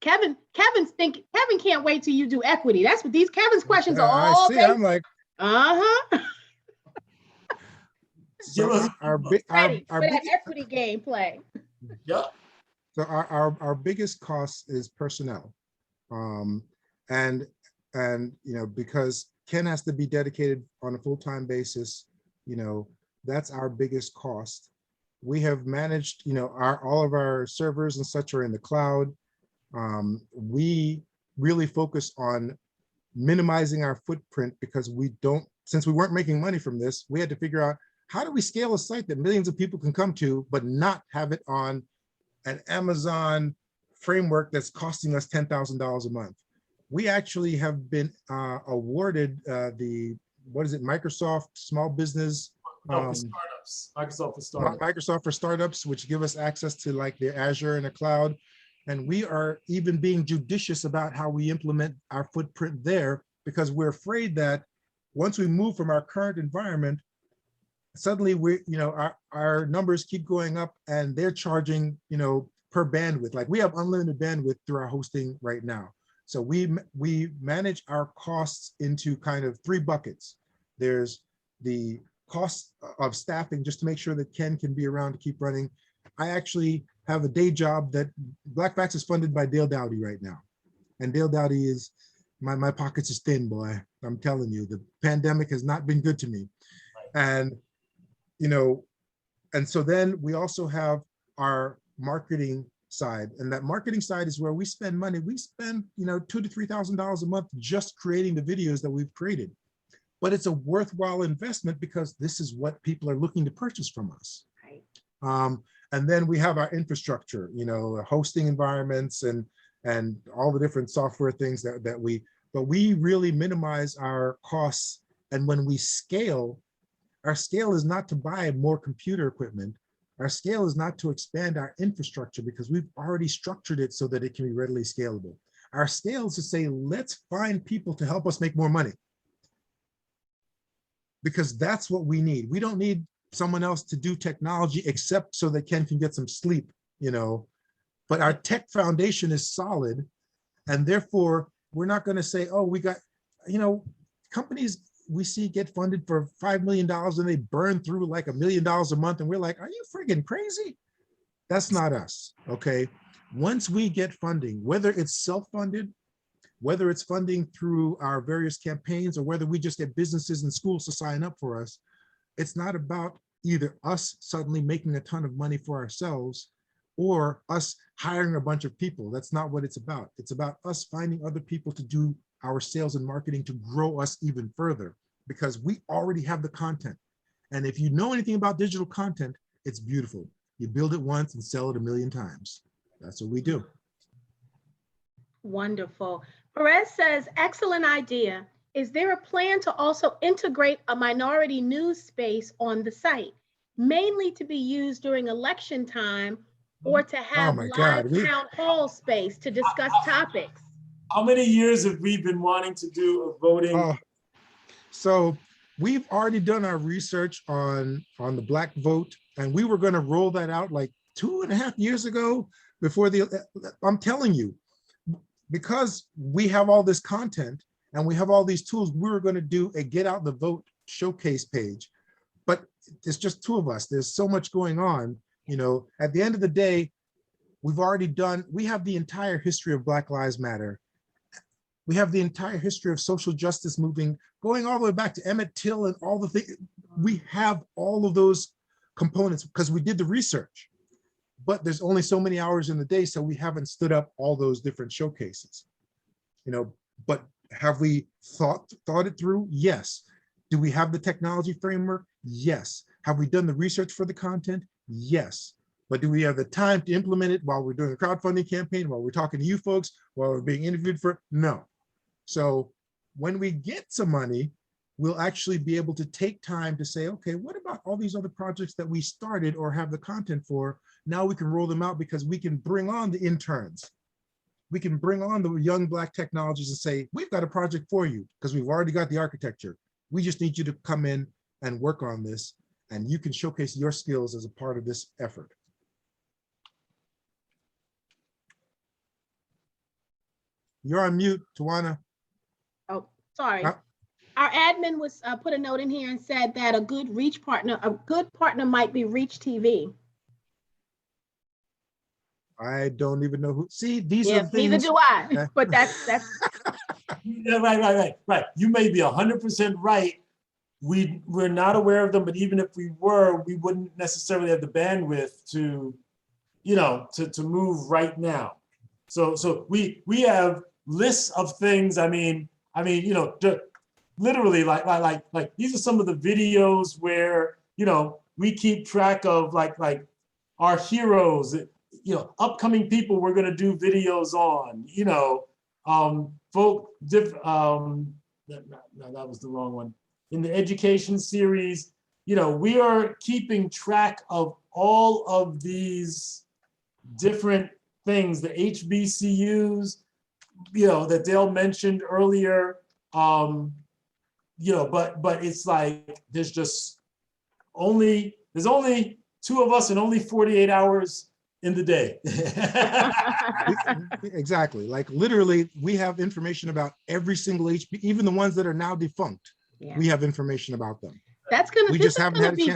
Kevin can't wait till you do equity. That's what Kevin's questions are all. I see. I'm like, So our equity gameplay. Yeah. So our biggest cost is personnel, and because Ken has to be dedicated on a full-time basis, that's our biggest cost. We have managed, all of our servers and such are in the cloud. We really focus on minimizing our footprint because since we weren't making money from this, we had to figure out how do we scale a site that millions of people can come to, but not have it on an Amazon framework that's costing us $10,000 a month. We actually have been awarded Microsoft Small Business. Startups. Microsoft for Startups, which give us access to like the Azure and the cloud. And we are even being judicious about how we implement our footprint there because we're afraid that once we move from our current environment, suddenly our numbers keep going up and they're charging, per bandwidth. Like we have unlimited bandwidth through our hosting right now. So we manage our costs into kind of 3 buckets. There's the cost of staffing just to make sure that Ken can be around to keep running. I actually have a day job that Black Facts is funded by Dale Dowdy right now. And Dale Dowdy is, my pockets is thin, boy. I'm telling you, the pandemic has not been good to me. And, and so then we also have our marketing side. And that marketing side is where we spend money. We spend, $2,000 to $3,000 a month just creating the videos that we've created. But it's a worthwhile investment because this is what people are looking to purchase from us. Right. And then we have our infrastructure, hosting environments and all the different software things but we really minimize our costs. And when we scale, our scale is not to buy more computer equipment. Our scale is not to expand our infrastructure because we've already structured it so that it can be readily scalable. Our scale is to say, let's find people to help us make more money. Because that's what we need. We don't need someone else to do technology except so that Ken can get some sleep, you know. But our tech foundation is solid, and therefore we're not going to say, oh, we got, you know, companies we see get funded for $5 million and they burn through like $1 million a month, and we're like, are you friggin' crazy? That's not us, okay? Once we get funding, whether it's self-funded, whether it's funding through our various campaigns, or whether we just get businesses and schools to sign up for us, it's not about either us suddenly making a ton of money for ourselves or us hiring a bunch of people. That's not what it's about. It's about us finding other people to do our sales and marketing to grow us even further, because we already have the content. And if you know anything about digital content, it's beautiful. You build it once and sell it 1,000,000 times. That's what we do. Wonderful. Perez says, excellent idea. Is there a plan to also integrate a minority news space on the site, mainly to be used during election time, or to have live town hall space to discuss topics? How many years have we been wanting to do a voting? So we've already done our research on the Black vote, and we were going to roll that out like 2.5 years ago before I'm telling you, because we have all this content and we have all these tools, we were going to do a get out the vote showcase page, but it's just two of us. There's so much going on, you know. At the end of the day, we have the entire history of Black Lives Matter. We have the entire history of social justice moving, going all the way back to Emmett Till and all the things. We have all of those components because we did the research, but there's only so many hours in the day, so we haven't stood up all those different showcases, you know. But have we thought it through? Yes. Do we have the technology framework? Yes. Have we done the research for the content? Yes. But do we have the time to implement it while we're doing a crowdfunding campaign, while we're talking to you folks, while we're being interviewed for it? No. So when we get some money, we'll actually be able to take time to say, okay, what about all these other projects that we started or have the content for? Now we can roll them out because we can bring on the interns. We can bring on the young Black technologists and say, we've got a project for you because we've already got the architecture. We just need you to come in and work on this, and you can showcase your skills as a part of this effort. You're on mute, Tawana. Oh, sorry. Our admin was put a note in here and said that a good partner might be Reach TV. I don't even know who. See, these are the things. Neither do I. But that's. Yeah, right. You may be 100% right. We're not aware of them, but even if we were, we wouldn't necessarily have the bandwidth to, you know, to move right now. So we have lists of things. I mean, you know, literally like these are some of the videos where, you know, we keep track of like our heroes, you know, upcoming people we're going to do videos on, you know, no, that was the wrong one. In the education series, you know, we are keeping track of all of these different things, the HBCUs, you know, that Dale mentioned earlier, you know, but it's like there's only 2 of us and only 48 hours in the day. Exactly. Like literally, we have information about every single HB, even the ones that are now defunct. Yeah. We have information about them. That's gonna be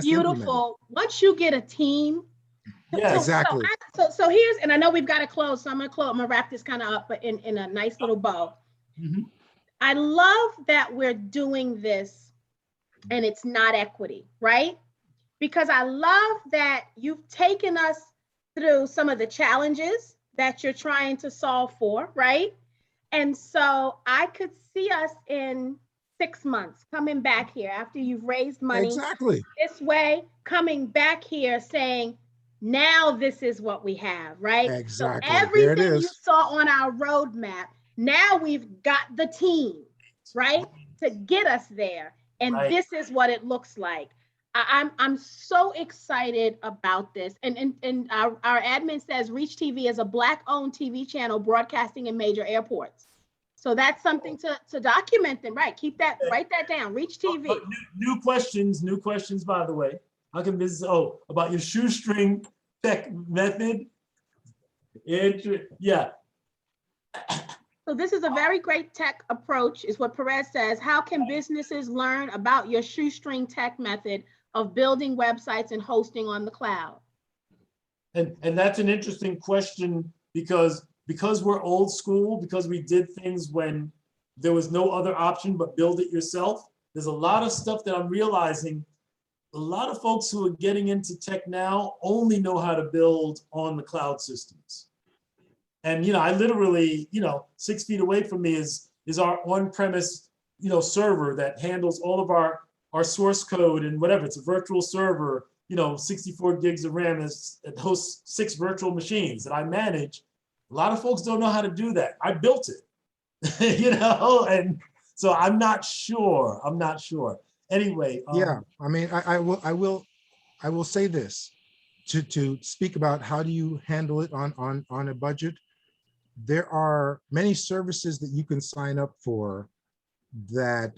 beautiful once you get a team. Yeah, exactly. So here's, and I know we've got to close, so I'm gonna wrap this kind of up, but in a nice little bow. Mm-hmm. I love that we're doing this and it's not equity, right? Because I love that you've taken us through some of the challenges that you're trying to solve for, right? And so I could see us in 6 months coming back here after you've raised money this way, coming back here saying, now this is what we have, right? Exactly. So everything you saw on our roadmap, now we've got the team, right? To get us there. And this is what it looks like. I'm so excited about this. And our admin says Reach TV is a Black-owned TV channel broadcasting in major airports. So that's something to document them, right? Keep that, write that down. Reach TV. New questions, by the way. How can business, oh, about your shoestring tech method? Yeah. So this is a very great tech approach, is what Perez says. How can businesses learn about your shoestring tech method of building websites and hosting on the cloud? And that's an interesting question because we're old school, because we did things when there was no other option but build it yourself. There's a lot of stuff that I'm realizing. A lot of folks who are getting into tech now only know how to build on the cloud systems. And, I literally, 6 feet away from me is our on-premise, server that handles all of our source code and whatever. It's a virtual server, 64 gigs of RAM. It hosts 6 virtual machines that I manage. A lot of folks don't know how to do that. I built it, and so I'm not sure. Anyway. Yeah, I mean, I will say this to speak about how do you handle it on a budget. There are many services that you can sign up for that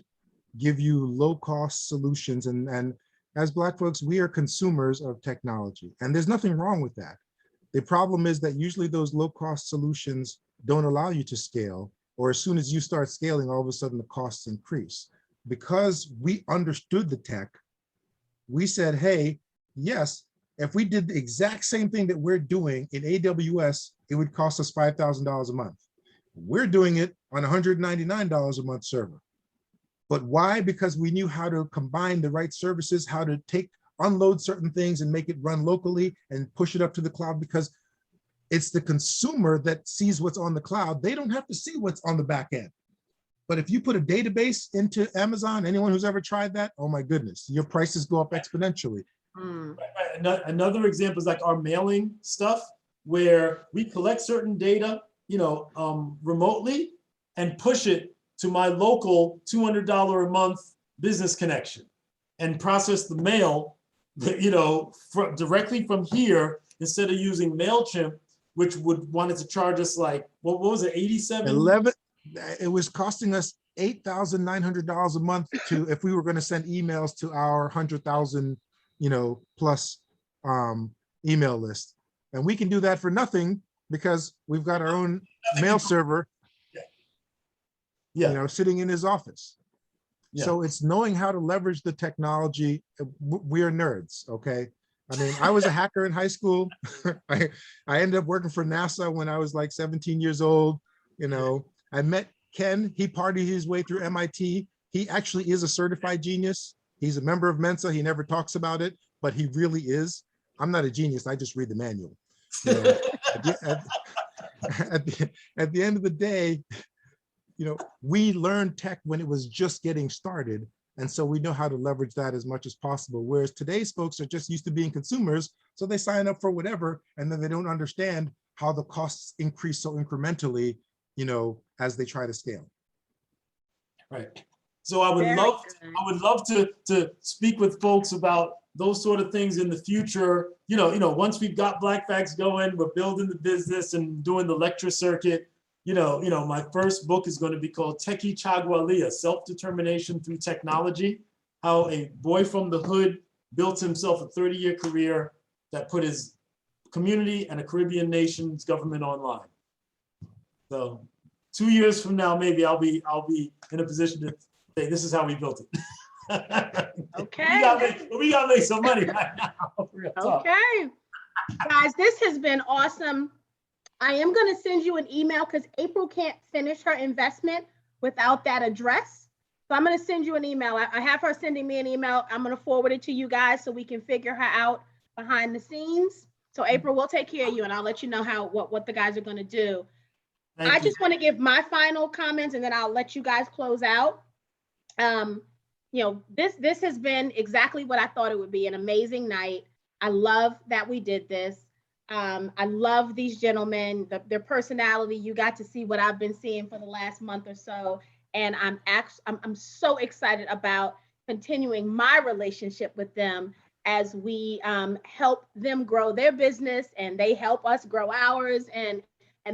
give you low cost solutions. And as Black folks, we are consumers of technology, and there's nothing wrong with that. The problem is that usually those low cost solutions don't allow you to scale, or as soon as you start scaling, all of a sudden the costs increase. Because we understood the tech, we said, hey, yes, if we did the exact same thing that we're doing in AWS, it would cost us $5,000 a month. We're doing it on $199 a month server. But why? Because we knew how to combine the right services, how to unload certain things and make it run locally and push it up to the cloud, because it's the consumer that sees what's on the cloud. They don't have to see what's on the back end. But if you put a database into Amazon, anyone who's ever tried that, oh my goodness, your prices go up exponentially. Another example is like our mailing stuff, where we collect certain data, remotely and push it to my local $200 a month business connection and process the mail, directly from here, instead of using MailChimp, which wanted to charge us like, what was it, 87? It was costing us $8,900 a month if we were going to send emails to our 100,000, plus email list. And we can do that for nothing because we've got our own mail server, sitting in his office. Yeah. So it's knowing how to leverage the technology. We are nerds, okay? I mean, I was a hacker in high school. I ended up working for NASA when I was like 17 years old. I met Ken. He partied his way through MIT. He actually is a certified genius. He's a member of Mensa. He never talks about it, but he really is. I'm not a genius. I just read the manual. At the end of the day, we learned tech when it was just getting started. And so we know how to leverage that as much as possible. Whereas today's folks are just used to being consumers. So they sign up for whatever, and then they don't understand how the costs increase so incrementally, as they try to scale. Right. So I would love to speak with folks about those sort of things in the future. Once we've got Black Facts going, we're building the business and doing the lecture circuit. My first book is going to be called Techie Chagwalia, Self-Determination Through Technology, how a boy from the hood built himself a 30-year career that put his community and a Caribbean nation's government online. So 2 years from now, maybe I'll be in a position to say, this is how we built it. Okay. we gotta make some money right now. Okay. Guys, this has been awesome. I am going to send you an email because April can't finish her investment without that address. So I'm going to send you an email. I have her sending me an email. I'm going to forward it to you guys so we can figure her out behind the scenes. So April, we'll take care of you, and I'll let you know what the guys are going to do. I just want to give my final comments, and then I'll let you guys close out. This has been exactly what I thought it would be, an amazing night. I love that we did this. I love these gentlemen, their personality. You got to see what I've been seeing for the last month or so. And I'm so excited about continuing my relationship with them as we help them grow their business and they help us grow ours. And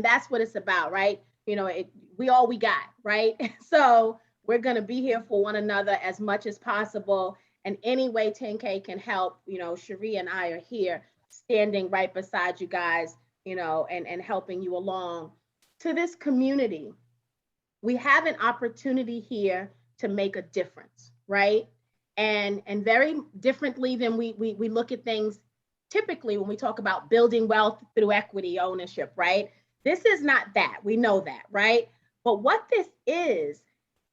that's what it's about, right? We all we got, right? So we're going to be here for one another as much as possible. And any way 10K can help, Cherie and I are here standing right beside you guys, and helping you along to this community. We have an opportunity here to make a difference, right? And very differently than we look at things typically when we talk about building wealth through equity ownership, right? This is not that. We know that, right? But what this is,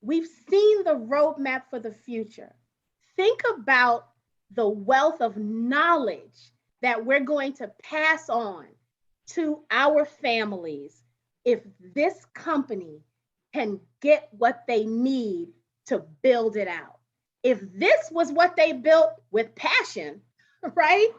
we've seen the roadmap for the future. Think about the wealth of knowledge that we're going to pass on to our families if this company can get what they need to build it out. If this was what they built with passion, right,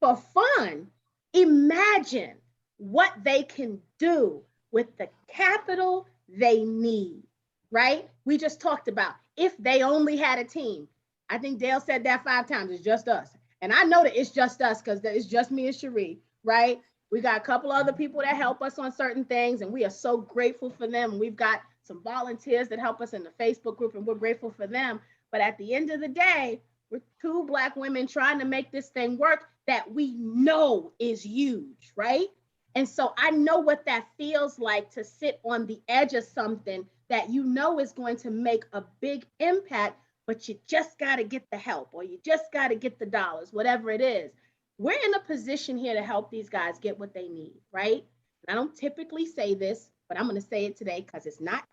for fun, imagine what they can do with the capital they need, right? We just talked about if they only had a team. I think Dale said that 5 times, it's just us. And I know that it's just us because it's just me and Cherie, right? We got a couple other people that help us on certain things, and we are so grateful for them. We've got some volunteers that help us in the Facebook group, and we're grateful for them. But at the end of the day, we're 2 Black women trying to make this thing work that we know is huge, right? And so I know what that feels like to sit on the edge of something that is going to make a big impact, but you just got to get the help, or you just got to get the dollars, whatever it is. We're in a position here to help these guys get what they need, right? And I don't typically say this, but I'm going to say it today because it's not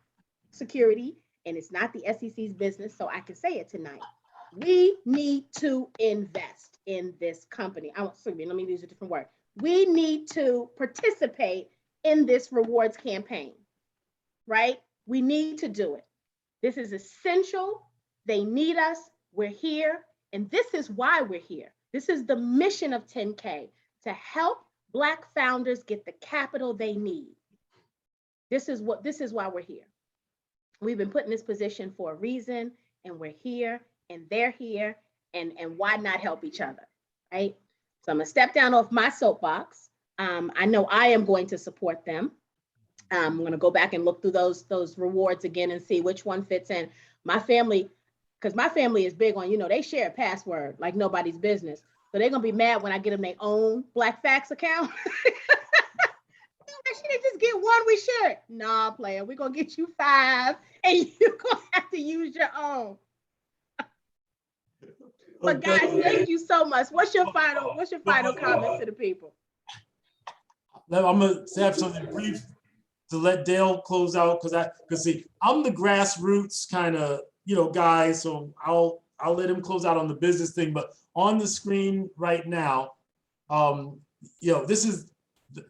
security and it's not the SEC's business, so I can say it tonight. We need to invest in this company. Let me use a different word. We need to participate in this rewards campaign, right? We need to do it. This is essential. They need us. We're here. And this is why we're here. This is the mission of 10K, to help Black founders get the capital they need. This is why we're here. We've been put in this position for a reason, and we're here, and they're here, and why not help each other, right? So I'm gonna step down off my soapbox. I know I am going to support them. I'm gonna go back and look through those rewards again and see which one fits in. My family, because my family is big on, they share a password like nobody's business. So they're gonna be mad when I get them their own Black Facts account. She didn't just get one, we share it. Nah, player, we're gonna get you 5 and you're gonna have to use your own. But guys, thank you so much. What's your final comments to the people? I'm gonna have something brief to let Dale close out, because see, I'm the grassroots kind of guy, so I'll let him close out on the business thing. But on the screen right now, this is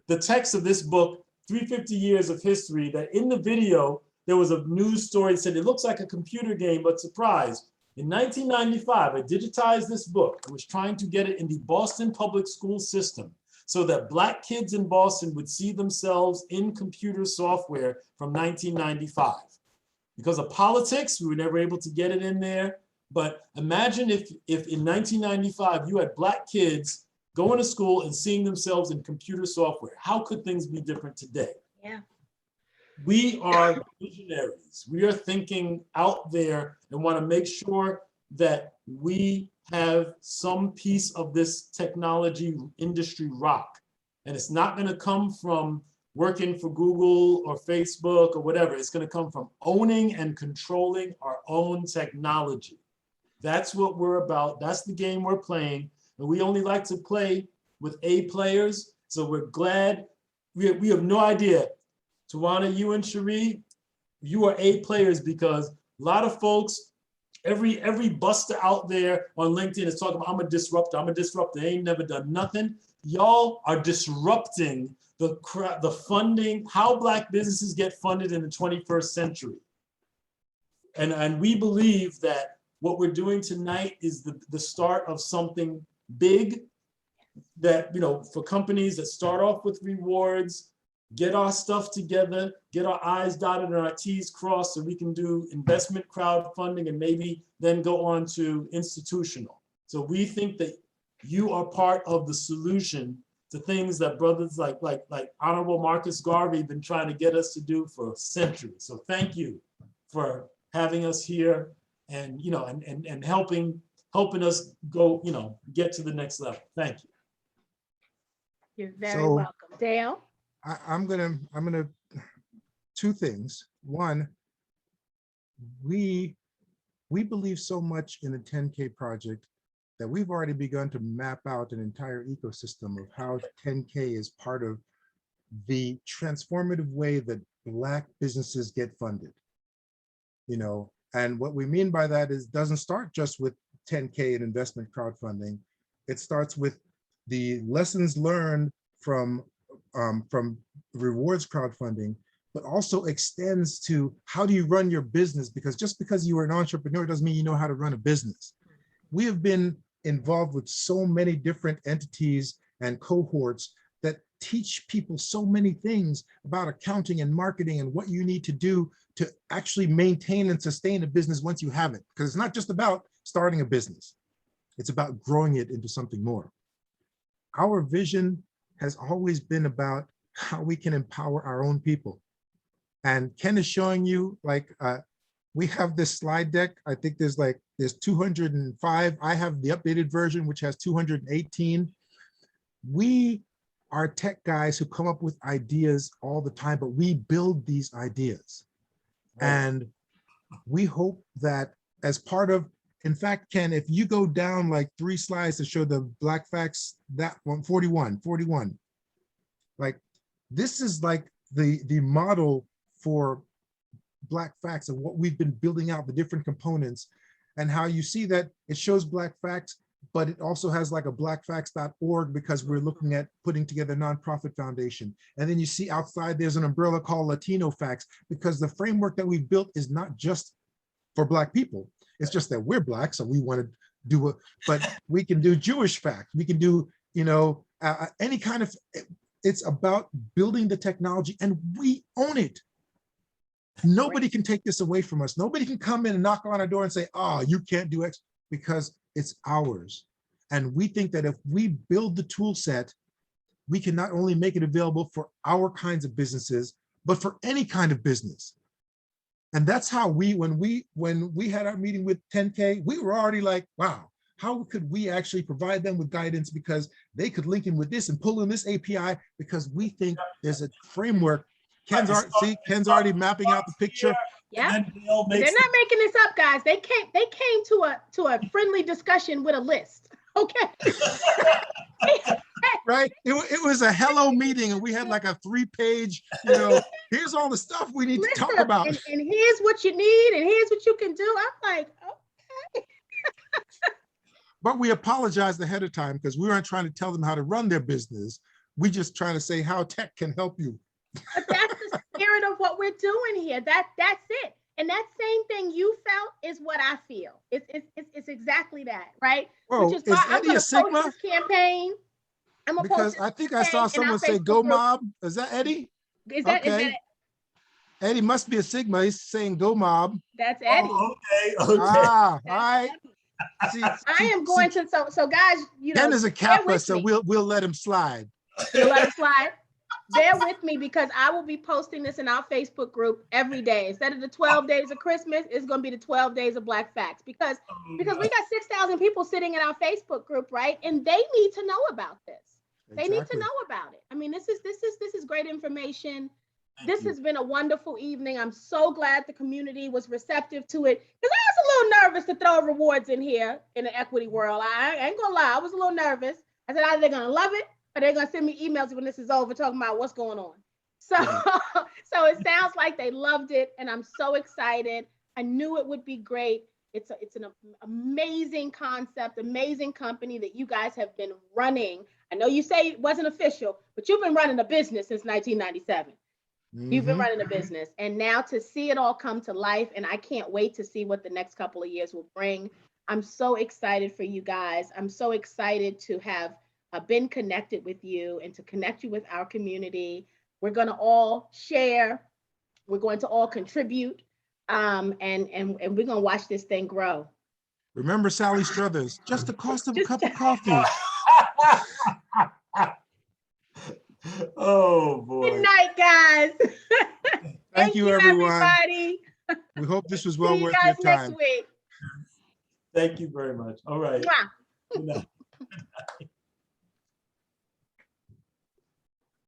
the text of this book, 350 Years of History. That in the video there was a news story that said it looks like a computer game, but surprise. In 1995, I digitized this book. I was trying to get it in the Boston public school system so that Black kids in Boston would see themselves in computer software from 1995. Because of politics, we were never able to get it in there. But imagine if in 1995, you had Black kids going to school and seeing themselves in computer software. How could things be different today? Yeah. We are visionaries. We are thinking out there and want to make sure that we have some piece of this technology industry rock. And it's not going to come from working for Google or Facebook or whatever. It's going to come from owning and controlling our own technology. That's what we're about. That's the game we're playing. And we only like to play with A players. So we're glad. We have no idea. Tawana, you and Cherie, you are A players, because a lot of folks, every buster out there on LinkedIn is talking about, I'm a disruptor. They ain't never done nothing. Y'all are disrupting the funding, how Black businesses get funded in the 21st century. And we believe that what we're doing tonight is the start of something big that, for companies that start off with rewards, get our stuff together, get our I's dotted and our T's crossed so we can do investment crowdfunding and maybe then go on to institutional. So we think that you are part of the solution to things that brothers like Honorable Marcus Garvey been trying to get us to do for centuries. So thank you for having us here and, and helping helping us go, get to the next level. Thank you. You're very welcome. Dale? I'm gonna, two things. One, we believe so much in the 10K project that we've already begun to map out an entire ecosystem of how 10K is part of the transformative way that Black businesses get funded. And what we mean by that is doesn't start just with 10K and investment crowdfunding. It starts with the lessons learned from rewards crowdfunding, but also extends to how do you run your business? Because just because you are an entrepreneur doesn't mean you know how to run a business. We have been involved with so many different entities and cohorts that teach people so many things about accounting and marketing and what you need to do to actually maintain and sustain a business once you have it. Because it's not just about starting a business. It's about growing it into something more. Our vision has always been about how we can empower our own people. And Ken is showing you, we have this slide deck. I think there's 205. I have the updated version, which has 218. We are tech guys who come up with ideas all the time, but we build these ideas. And we hope that as part of, in fact, Ken, if you go down 3 slides to show the Black facts, that one, 41, this is the model for Black facts and what we've been building out, the different components, and how you see that it shows Black facts, but it also has a blackfacts.org because we're looking at putting together a nonprofit foundation. And then you see outside there's an umbrella called Latino Facts, because the framework that we've built is not just for Black people. It's just that we're Black, so we want to do it, but we can do Jewish facts. We can do, any kind of, it's about building the technology and we own it. Nobody can take this away from us. Nobody can come in and knock on our door and say, oh, you can't do X, because it's ours. And we think that if we build the tool set, we can not only make it available for our kinds of businesses, but for any kind of business. And that's how when we had our meeting with 10K, we were already like, wow, how could we actually provide them with guidance, because they could link in with this and pull in this API, because we think there's a framework. Ken's already mapping out the picture. Yeah, they're not making this up, guys. They came to a friendly discussion with a list. Okay. Right. It was a hello meeting, and we had a 3-page, here's all the stuff we need to talk about. And here's what you need, and here's what you can do. I'm like, okay. But we apologized ahead of time because we weren't trying to tell them how to run their business. We just trying to say how tech can help you. But that's the spirit of what we're doing here. That's it. And that same thing you felt is what I feel. It's exactly that, right? Whoa, which is why I'm going to post Sigma? this campaign. I'm gonna because post I think I saw someone say "Go Mob." Is that Eddie? Is that, okay. Is that Eddie must be a Sigma. He's saying "Go Mob." That's Eddie. Oh, okay. All right. See, I am going to so guys, Ken is a Kappa, so we'll let him slide. You'll let him slide. Bear with me, because I will be posting this in our Facebook group every day. Instead of the 12 days of Christmas, it's going to be the 12 days of Black Facts, because we got 6,000 people sitting in our Facebook group, right? And they need to know about this. Exactly. They need to know about it. I mean, this is great information. This has been a wonderful evening. I'm so glad the community was receptive to it, because I was a little nervous to throw rewards in here in the equity world. I ain't gonna lie, I was a little nervous. I said, either they're gonna love it or they're gonna send me emails when this is over talking about what's going on. So, so it sounds like they loved it, and I'm so excited. I knew it would be great. It's an amazing concept, amazing company that you guys have been running. I know you say it wasn't official, but you've been running a business since 1997. You've been running a business, and now to see it all come to life, and I can't wait to see what the next couple of years will bring. I'm so excited for you guys. I'm so excited to have been connected with you and to connect you with our community. We're going to all share. We're going to all contribute, and we're going to watch this thing grow. Remember Sally Struthers, just the cost of a cup of coffee. Oh boy. Good night, guys. Thank you, everyone. Everybody. We hope this was well worth your time. See you guys next week. Thank you very much. All right. Mwah. Good night.